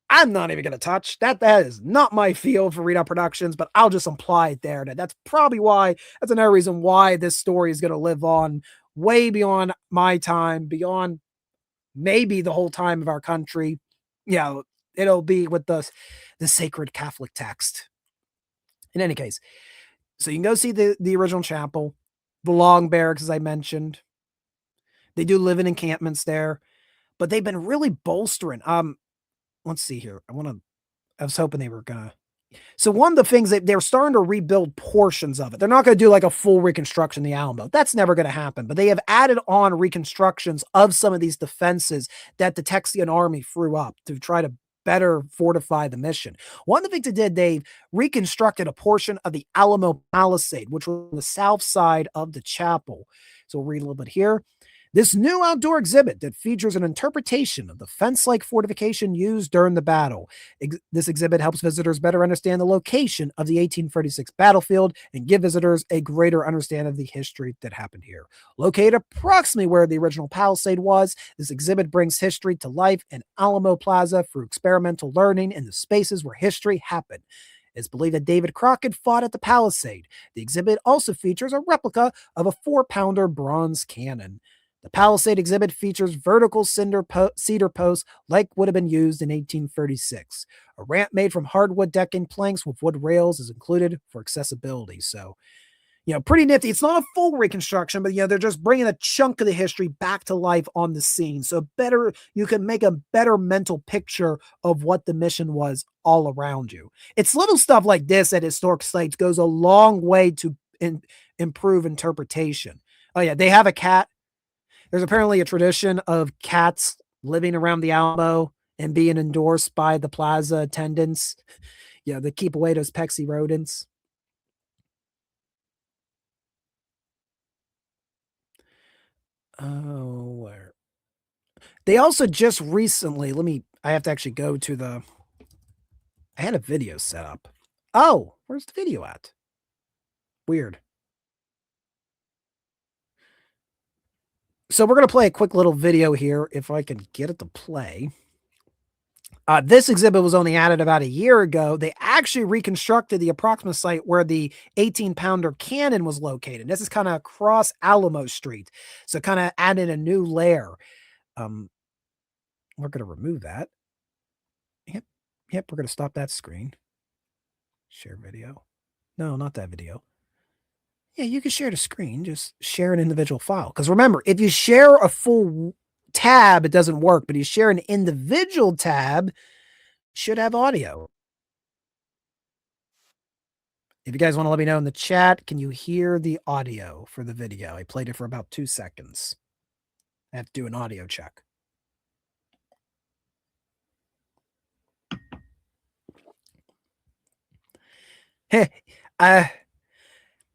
I'm not even going to touch. That is not my field for Readout Productions, but I'll just imply it there. That's probably why, that's another reason why this story is going to live on way beyond my time, beyond maybe the whole time of our country. It'll be with the sacred Catholic text. In any case, so you can go see the original chapel, the long barracks, as I mentioned. They do live in encampments there, but they've been really bolstering. Let's see here. I was hoping they were gonna. So one of the things that they're starting to rebuild portions of it. They're not going to do like a full reconstruction of the Alamo. That's never going to happen. But they have added on reconstructions of some of these defenses that the Texian army threw up to try to better fortify the mission. One of the things they did, they reconstructed a portion of the Alamo Palisade, which was on the south side of the chapel. So we'll read a little bit here. This new outdoor exhibit that features an interpretation of the fence-like fortification used during the battle. This exhibit helps visitors better understand the location of the 1836 battlefield and give visitors a greater understanding of the history that happened here. Located approximately where the original palisade was, this exhibit brings history to life in Alamo Plaza through experimental learning in the spaces where history happened. It's believed that David Crockett fought at the palisade. The exhibit also features a replica of a 4-pounder bronze cannon. The Palisade exhibit features vertical cedar posts like would have been used in 1836. A ramp made from hardwood decking planks with wood rails is included for accessibility. So, pretty nifty. It's not a full reconstruction, but they're just bringing a chunk of the history back to life on the scene. So you can make a better mental picture of what the mission was all around you. It's little stuff like this at historic sites goes a long way to improve interpretation. Oh yeah, they have a cat. There's apparently a tradition of cats living around the Alamo and being endorsed by the plaza attendants. They keep away those pexy rodents. Oh, where? They also just recently, I have to actually go to I had a video set up. Oh, where's the video at? Weird. So we're going to play a quick little video here if I can get it to play. This exhibit was only added about a year ago. They actually reconstructed the approximate site where the 18-pounder cannon was located. This is kind of across Alamo Street. So kind of added a new layer. We're going to remove that. Yep, we're going to stop that screen. Share video. No, not that video. Yeah, you can share the screen. Just share an individual file. Because remember, if you share a full tab, it doesn't work. But if you share an individual tab, it should have audio. If you guys want to let me know in the chat, can you hear the audio for the video? I played it for about 2 seconds. I have to do an audio check. Hey,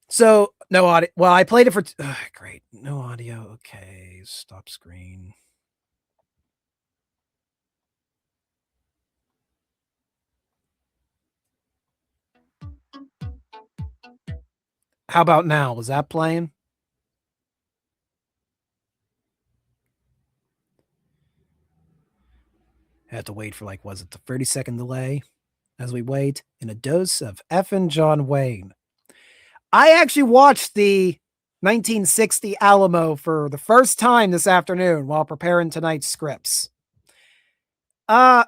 so no audio. Well, I played it for great. No audio. Okay, stop screen. How about now? Was that playing? I had to wait for like, was it the 30-second delay as we wait in a dose of effing John Wayne. I actually watched the 1960 Alamo for the first time this afternoon while preparing tonight's scripts. I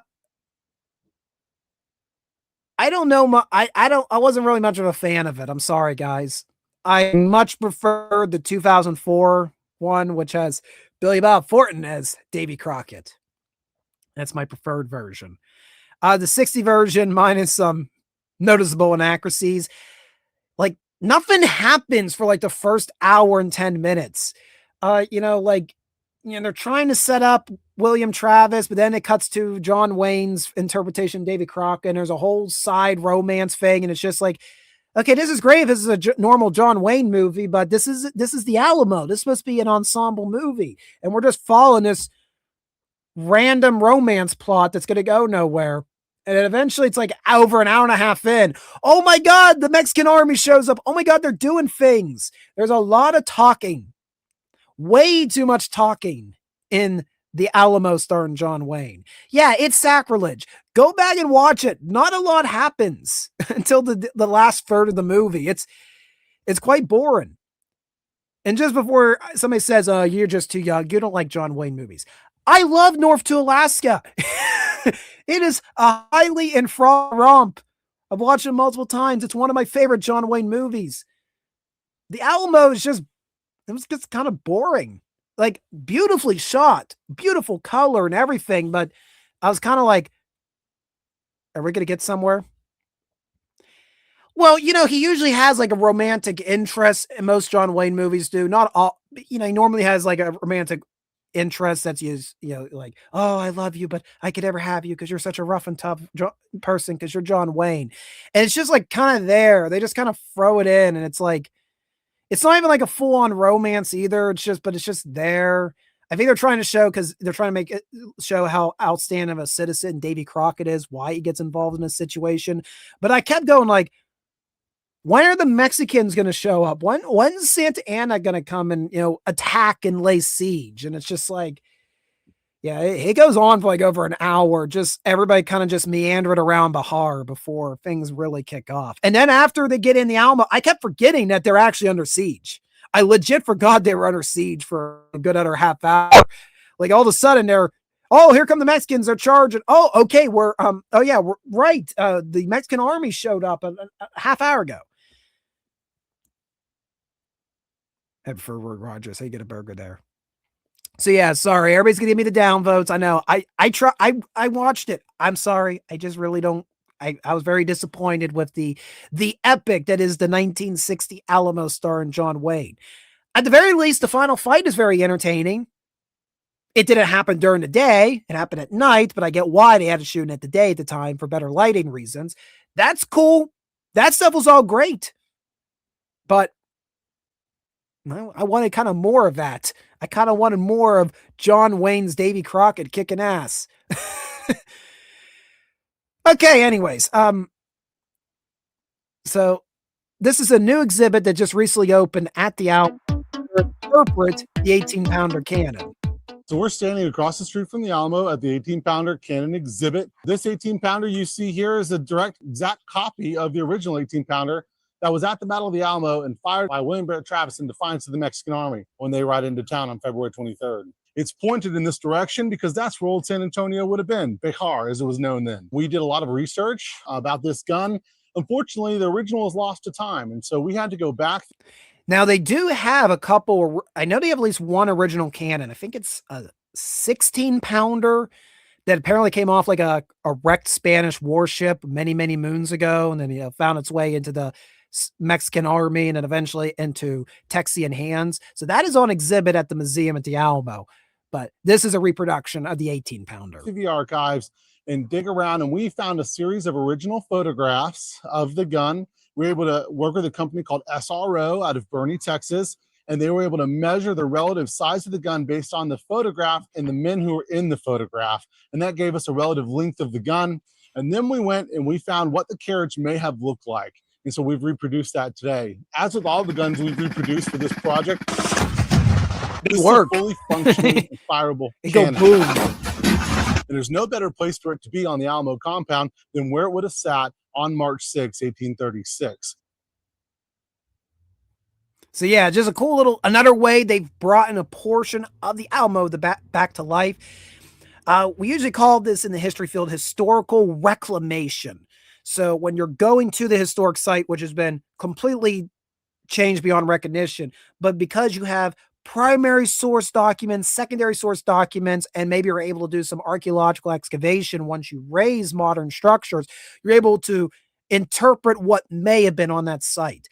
don't know. I wasn't really much of a fan of it. I'm sorry, guys. I much preferred the 2004 one, which has Billy Bob Thornton as Davy Crockett. That's my preferred version. The 60 version, minus some noticeable inaccuracies. Like, nothing happens for like the first hour and 10 minutes. They're trying to set up William Travis, but then it cuts to John Wayne's interpretation of Davy Crockett, and there's a whole side romance thing, and it's just like, okay, this is great if this is a normal John Wayne movie, but this is the Alamo. This is supposed to be an ensemble movie, and we're just following this random romance plot that's going to go nowhere. And then eventually it's like over an hour and a half in. Oh my God, the Mexican army shows up. Oh my God, they're doing things. There's a lot of talking. Way too much talking in the Alamo starring John Wayne. Yeah, it's sacrilege. Go back and watch it. Not a lot happens until the last third of the movie. It's quite boring. And just before somebody says, you're just too young, you don't like John Wayne movies. I love North to Alaska. It is a highly enthralling romp. I've watched it multiple times. It's one of my favorite John Wayne movies. The Alamo is just kind of boring. Like, beautifully shot, beautiful color and everything, but I was kind of like, are we going to get somewhere? Well, he usually has like a romantic interest, and most John Wayne movies do. Not all, he normally has like a romantic interest that's used, like, oh, I love you, but I could never have you because you're such a rough and tough person because you're John Wayne. And it's just like kind of there. They just kind of throw it in, and it's like, it's not even like a full on romance either. It's just there. I think they're trying to show, because they're trying to make it show how outstanding of a citizen Davy Crockett is, why he gets involved in this situation. But I kept going like, when are the Mexicans going to show up? When's Santa Anna going to come and, attack and lay siege? And it's just like, yeah, it goes on for like over an hour. Just everybody kind of just meandering around Bahar before things really kick off. And then after they get in the Alamo, I kept forgetting that they're actually under siege. I legit forgot they were under siege for a good other half hour. Like, all of a sudden here come the Mexicans. They're charging. Oh, okay. We're right. The Mexican army showed up a half hour ago. Head for Rogers. Hey, get a burger there. So yeah, sorry. Everybody's gonna give me the downvotes. I know. I watched it. I'm sorry. I just really don't. I was very disappointed with the epic that is the 1960 Alamo starring John Wayne. At the very least, the final fight is very entertaining. It didn't happen during the day. It happened at night, but I get why they had to shoot it at the day at the time for better lighting reasons. That's cool. That stuff was all great. But I wanted kind of more of that. I kind of wanted more of John Wayne's Davy Crockett kicking ass. Okay, anyways. So this is a new exhibit that just recently opened at the Alamo to interpret the 18-pounder cannon. So we're standing across the street from the Alamo at the 18-pounder cannon exhibit. This 18-pounder you see here is a direct, exact copy of the original 18-pounder that was at the Battle of the Alamo and fired by William Travis in defiance of the Mexican army when they ride into town on February 23rd. It's pointed in this direction because that's where old San Antonio would have been, Behar, as it was known then. We did a lot of research about this gun. Unfortunately, the original was lost to time, and so we had to go back. Now they do have a couple. I know they have at least one original cannon. I think it's a 16 pounder that apparently came off like a wrecked Spanish warship many moons ago, and then found its way into the Mexican army and then eventually into Texian hands. So that is on exhibit at the museum at the Alamo. But this is a reproduction of the 18 pounder. TV archives and dig around, and we found a series of original photographs of the gun. We were able to work with a company called SRO out of Boerne, Texas, and they were able to measure the relative size of the gun based on the photograph and the men who were in the photograph. And that gave us a relative length of the gun. And then we went and we found what the carriage may have looked like. And so we've reproduced that today. As with all the guns we've reproduced for this project, this is a fully functioning and fireable cannon. Boom. And there's no better place for it to be on the Alamo compound than where it would have sat on March 6, 1836. So yeah, just a cool little, another way they've brought in a portion of the Alamo back to life. We usually call this in the history field historical reclamation. So when you're going to the historic site, which has been completely changed beyond recognition, but because you have primary source documents, secondary source documents, and maybe you're able to do some archaeological excavation once you raise modern structures, you're able to interpret what may have been on that site.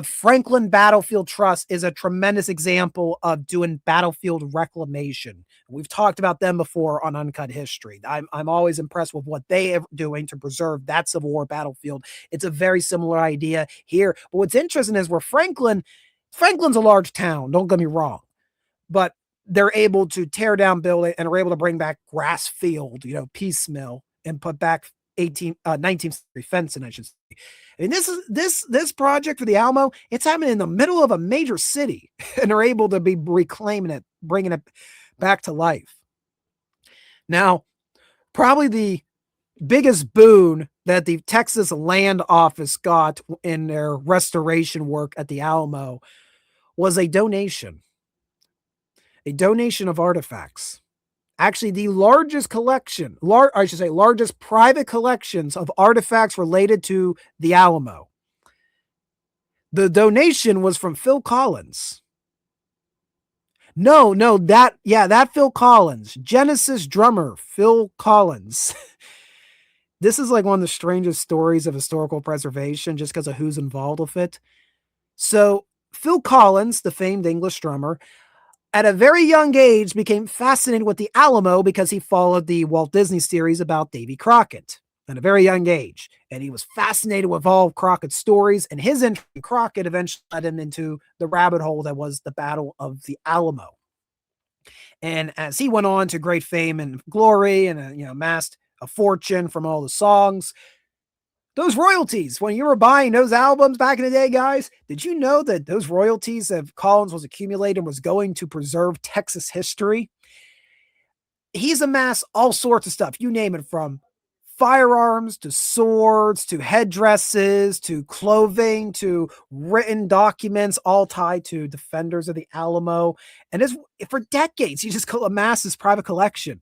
Franklin Battlefield Trust is a tremendous example of doing battlefield reclamation. We've talked about them before on Uncut History. I'm always impressed with what they are doing to preserve that Civil War battlefield. It's a very similar idea here. But what's interesting is where Franklin's a large town, don't get me wrong, but they're able to tear down building and are able to bring back grass field, piecemeal, and put back 19th century fencing, I should say. And this project for the Alamo, it's happening in the middle of a major city, and they're able to be reclaiming it, bringing it back to life. Now, probably the biggest boon that the Texas Land Office got in their restoration work at the Alamo was a donation of artifacts. Actually, the largest largest private collections of artifacts related to the Alamo. The donation was from Phil Collins. That Phil Collins, Genesis drummer, Phil Collins. This is like one of the strangest stories of historical preservation just because of who's involved with it. So Phil Collins, the famed English drummer, at a very young age became fascinated with the Alamo because he followed the Walt Disney series about Davy Crockett at a very young age. And he was fascinated with all of Crockett's stories, and his interest in Crockett eventually led him into the rabbit hole that was the Battle of the Alamo. And as he went on to great fame and glory and amassed a fortune from all the songs, those royalties, when you were buying those albums back in the day, guys, did you know that those royalties that Collins was accumulating was going to preserve Texas history? He's amassed all sorts of stuff. You name it, from firearms to swords to headdresses to clothing to written documents, all tied to defenders of the Alamo. And for decades, he just amassed his private collection.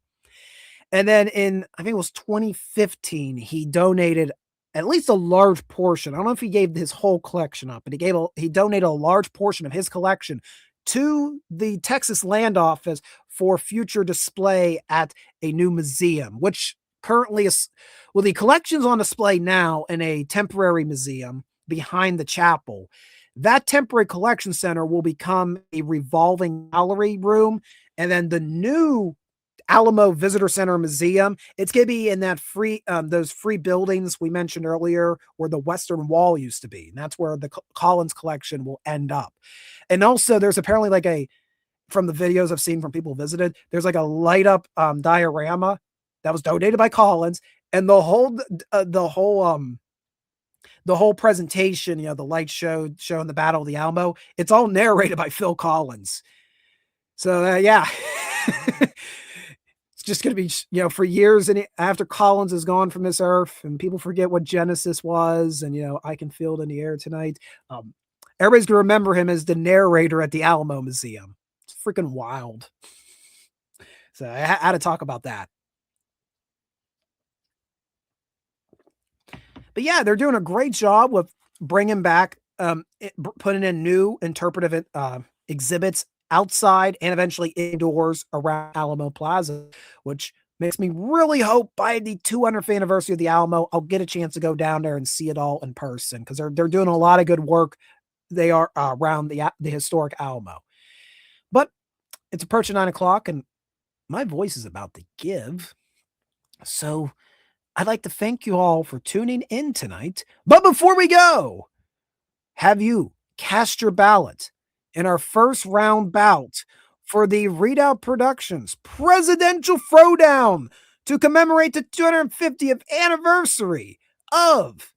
And then in, I think it was 2015, he donated at least a large portion. I don't know if he gave his whole collection up, but he donated a large portion of his collection to the Texas Land Office for future display at a new museum, which currently is, well, the collection's on display now in a temporary museum behind the chapel. That temporary collection center will become a revolving gallery room, and then the new Alamo Visitor Center Museum, it's going to be in that those free buildings we mentioned earlier where the Western Wall used to be. And that's where the Collins collection will end up. And also there's apparently from the videos I've seen from people visited, there's like a light up diorama that was donated by Collins, and the whole presentation, the light show showing the Battle of the Alamo, it's all narrated by Phil Collins. So yeah. Just going to be, for years and after Collins is gone from this earth and people forget what Genesis was and, I Can Feel It in the Air Tonight. Everybody's going to remember him as the narrator at the Alamo Museum. It's freaking wild. So I had to talk about that. But yeah, they're doing a great job with bringing back, putting in new interpretive exhibits outside and eventually indoors around Alamo Plaza, which makes me really hope by the 200th anniversary of the Alamo, I'll get a chance to go down there and see it all in person because they're doing a lot of good work. They are around the historic Alamo. But it's approaching 9 o'clock, and my voice is about to give. So I'd like to thank you all for tuning in tonight. But before we go, have you cast your ballot in our first round bout for the Readout Productions Presidential Throwdown to commemorate the 250th anniversary of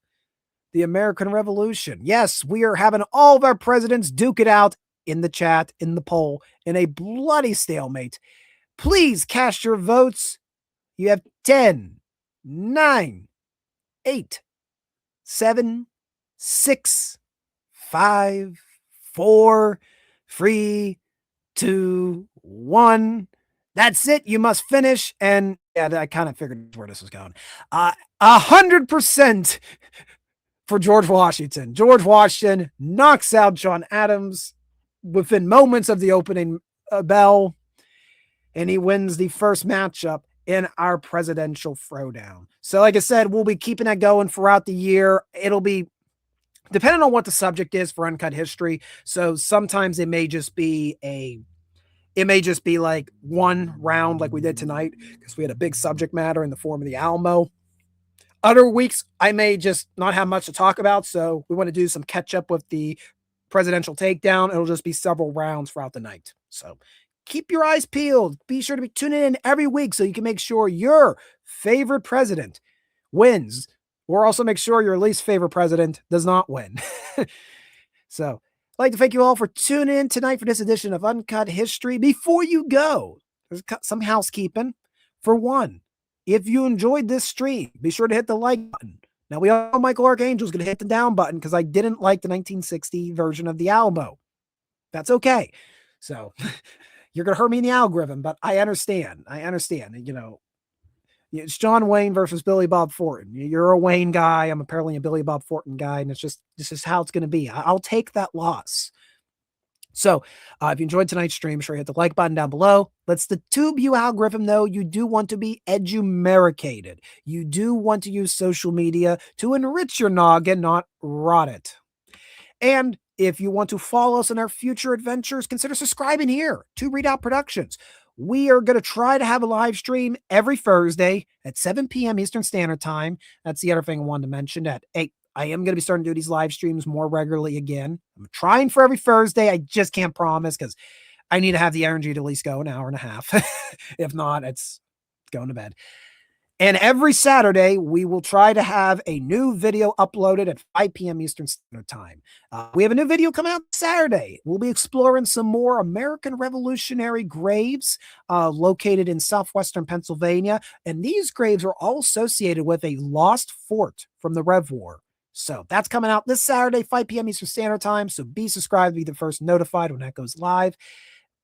the American Revolution? Yes, we are having all of our presidents duke it out in the chat, in the poll, in a bloody stalemate. Please cast your votes. You have 10, 9, 8, 7, 6, 5, 4, 3, 2, 1. That's it. You must finish. And yeah, I kind of figured where this was going. 100% for George Washington. George Washington knocks out John Adams within moments of the opening bell, and he wins the first matchup in our presidential throwdown. So, like I said, we'll be keeping that going throughout the year. It'll be depending on what the subject is for Uncut History. So sometimes it may just be like one round like we did tonight because we had a big subject matter in the form of the Alamo. Other weeks, I may just not have much to talk about. So we want to do some catch up with the presidential takedown. It'll just be several rounds throughout the night. So keep your eyes peeled. Be sure to be tuning in every week so you can make sure your favorite president wins, or also make sure your least favorite president does not win. So I'd like to thank you all for tuning in tonight for this edition of Uncut History. Before you go, there's some housekeeping. For one, if you enjoyed this stream, be sure to hit the like button. Now, we all know Michael Archangel's going to hit the down button because I didn't like the 1960 version of the Alamo. That's okay. So you're going to hurt me in the algorithm, but I understand. It's John Wayne versus Billy Bob Thornton. You're a Wayne guy. I'm apparently a Billy Bob Thornton guy. And this is how it's going to be. I'll take that loss. So if you enjoyed tonight's stream, sure, hit the like button down below. Let's the TubeU algorithm know you do want to be edumericated. You do want to use social media to enrich your noggin, not rot it. And if you want to follow us in our future adventures, consider subscribing here to Readout Productions. We are going to try to have a live stream every Thursday at 7 p.m. Eastern Standard Time. That's the other thing I wanted to mention. I am going to be starting to do these live streams more regularly again. I'm trying for every Thursday. I just can't promise because I need to have the energy to at least go an hour and a half. If not, it's going to bed. And every Saturday, we will try to have a new video uploaded at 5 p.m. Eastern Standard Time. We have a new video coming out Saturday. We'll be exploring some more American Revolutionary graves located in southwestern Pennsylvania. And these graves are all associated with a lost fort from the Rev War. So that's coming out this Saturday, 5 p.m. Eastern Standard Time. So be subscribed to be the first notified when that goes live.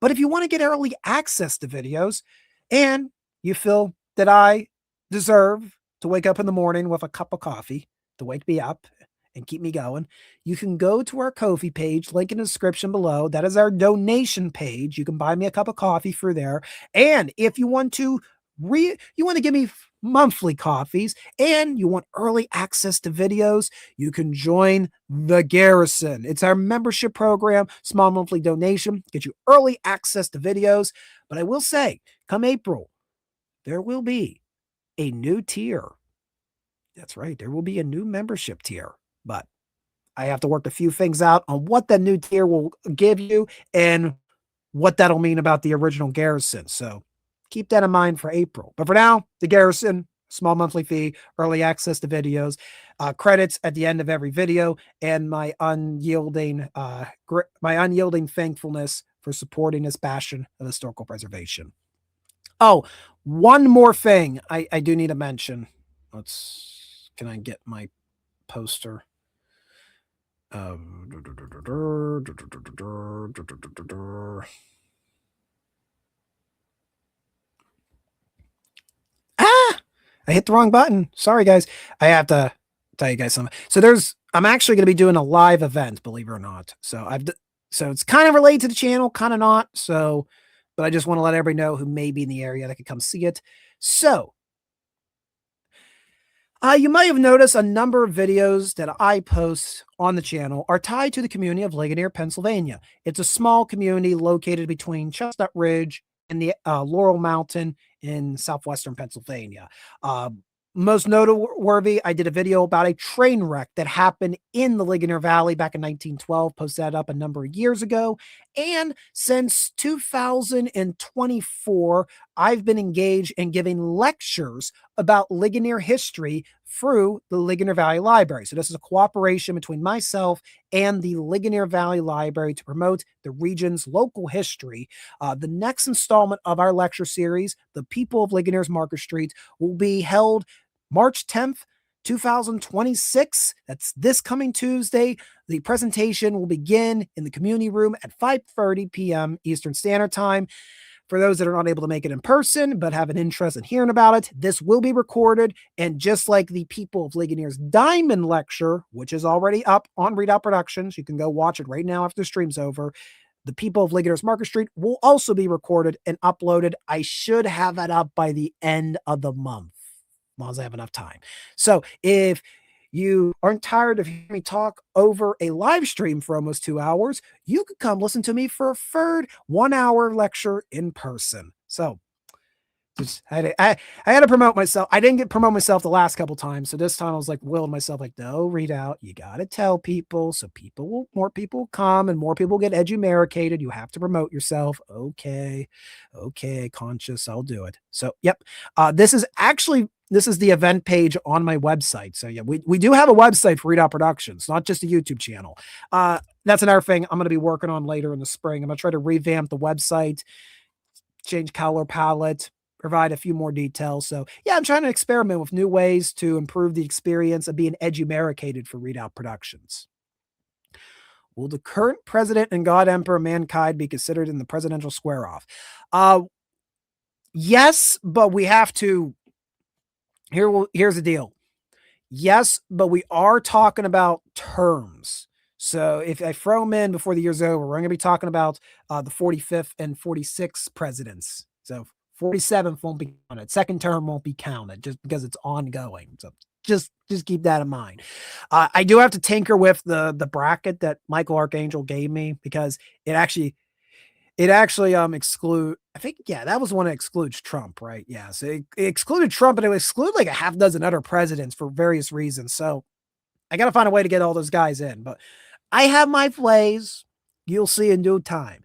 But if you want to get early access to videos and you feel that I deserve to wake up in the morning with a cup of coffee to wake me up and keep me going, you can go to our Ko-fi page, link in the description below. That is our donation page. You can buy me a cup of coffee through there. And if you want to give me monthly coffees and you want early access to videos, you can join the Garrison. It's our membership program, small monthly donation, get you early access to videos. But I will say, come April, there will be a new tier. That's right. There will be a new membership tier, but I have to work a few things out on what that new tier will give you and what that'll mean about the original Garrison. So keep that in mind for April. But for now, the Garrison, small monthly fee, early access to videos, credits at the end of every video, and my unyielding thankfulness for supporting this bastion of historical preservation. Oh, one more thing I do need to mention. Can I get my poster? I hit the wrong button. Sorry, guys. I have to tell you guys something. So I'm actually going to be doing a live event, believe it or not. So it's kind of related to the channel, kind of not. So, but I just want to let everybody know who may be in the area that could come see it. So, you might have noticed a number of videos that I post on the channel are tied to the community of Ligonier, Pennsylvania. It's a small community located between Chestnut Ridge and the Laurel Mountain in southwestern Pennsylvania. Most noteworthy, I did a video about a train wreck that happened in the Ligonier Valley back in 1912, posted that up a number of years ago. And since 2024, I've been engaged in giving lectures about Ligonier history through the Ligonier Valley Library. So this is a cooperation between myself and the Ligonier Valley Library to promote the region's local history. The next installment of our lecture series, The People of Ligonier's Market Street, will be held March 10th, 2026. That's this coming Tuesday. The presentation will begin in the community room at 5:30 p.m. Eastern Standard Time. For those that are not able to make it in person but have an interest in hearing about it, this will be recorded. And just like the People of Ligonier's Diamond Lecture, which is already up on Readout Productions, you can go watch it right now after the stream's over. The People of Ligonier's Market Street will also be recorded and uploaded. I should have that up by the end of the month, as long as I have enough time. So if you aren't tired of hearing me talk over a live stream for almost 2 hours, you could come listen to me for a third 1 hour lecture in person. So I had to promote myself. I didn't promote myself the last couple times. So this time I was like willing myself, like, no, Readout, you got to tell people. So more people will come and more people get edumericated. You have to promote yourself. Okay. Conscious. I'll do it. So, yep. This is the event page on my website. So yeah, we do have a website for Readout Productions, not just a YouTube channel. That's another thing I'm going to be working on later in the spring. I'm going to try to revamp the website, change color palette, provide a few more details. So yeah, I'm trying to experiment with new ways to improve the experience of being edumericated for Readout Productions. Will the current president and God Emperor of mankind be considered in the presidential square-off? Yes, but we have to. Here's the deal. Yes, but we are talking about terms. So if I throw them in before the year's over, we're going to be talking about the 45th and 46th presidents. So 47th won't be counted. Second term won't be counted just because it's ongoing. So just keep that in mind. I do have to tinker with the bracket that Michael Archangel gave me because it actually exclude, I think, yeah, that was the one that excludes Trump, right? Yeah. So it excluded Trump, and it would exclude like a half dozen other presidents for various reasons. So I got to find a way to get all those guys in, but I have my plays. You'll see in due time.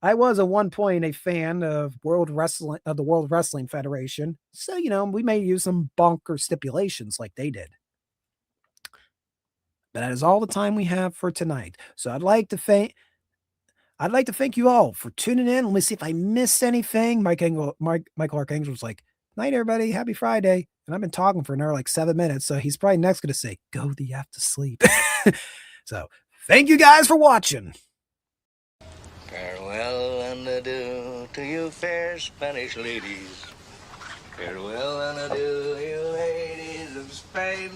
I was at one point a fan of the World Wrestling Federation. So, we may use some bunker stipulations like they did. But that is all the time we have for tonight. So I'd like to thank you all for tuning in. Let me see if I missed anything. Michael Archangel was like, night, everybody. Happy Friday. And I've been talking for another like 7 minutes. So he's probably next going to say, go the F to sleep. So thank you guys for watching. Farewell and adieu to you fair Spanish ladies. Farewell and adieu, you ladies of Spain.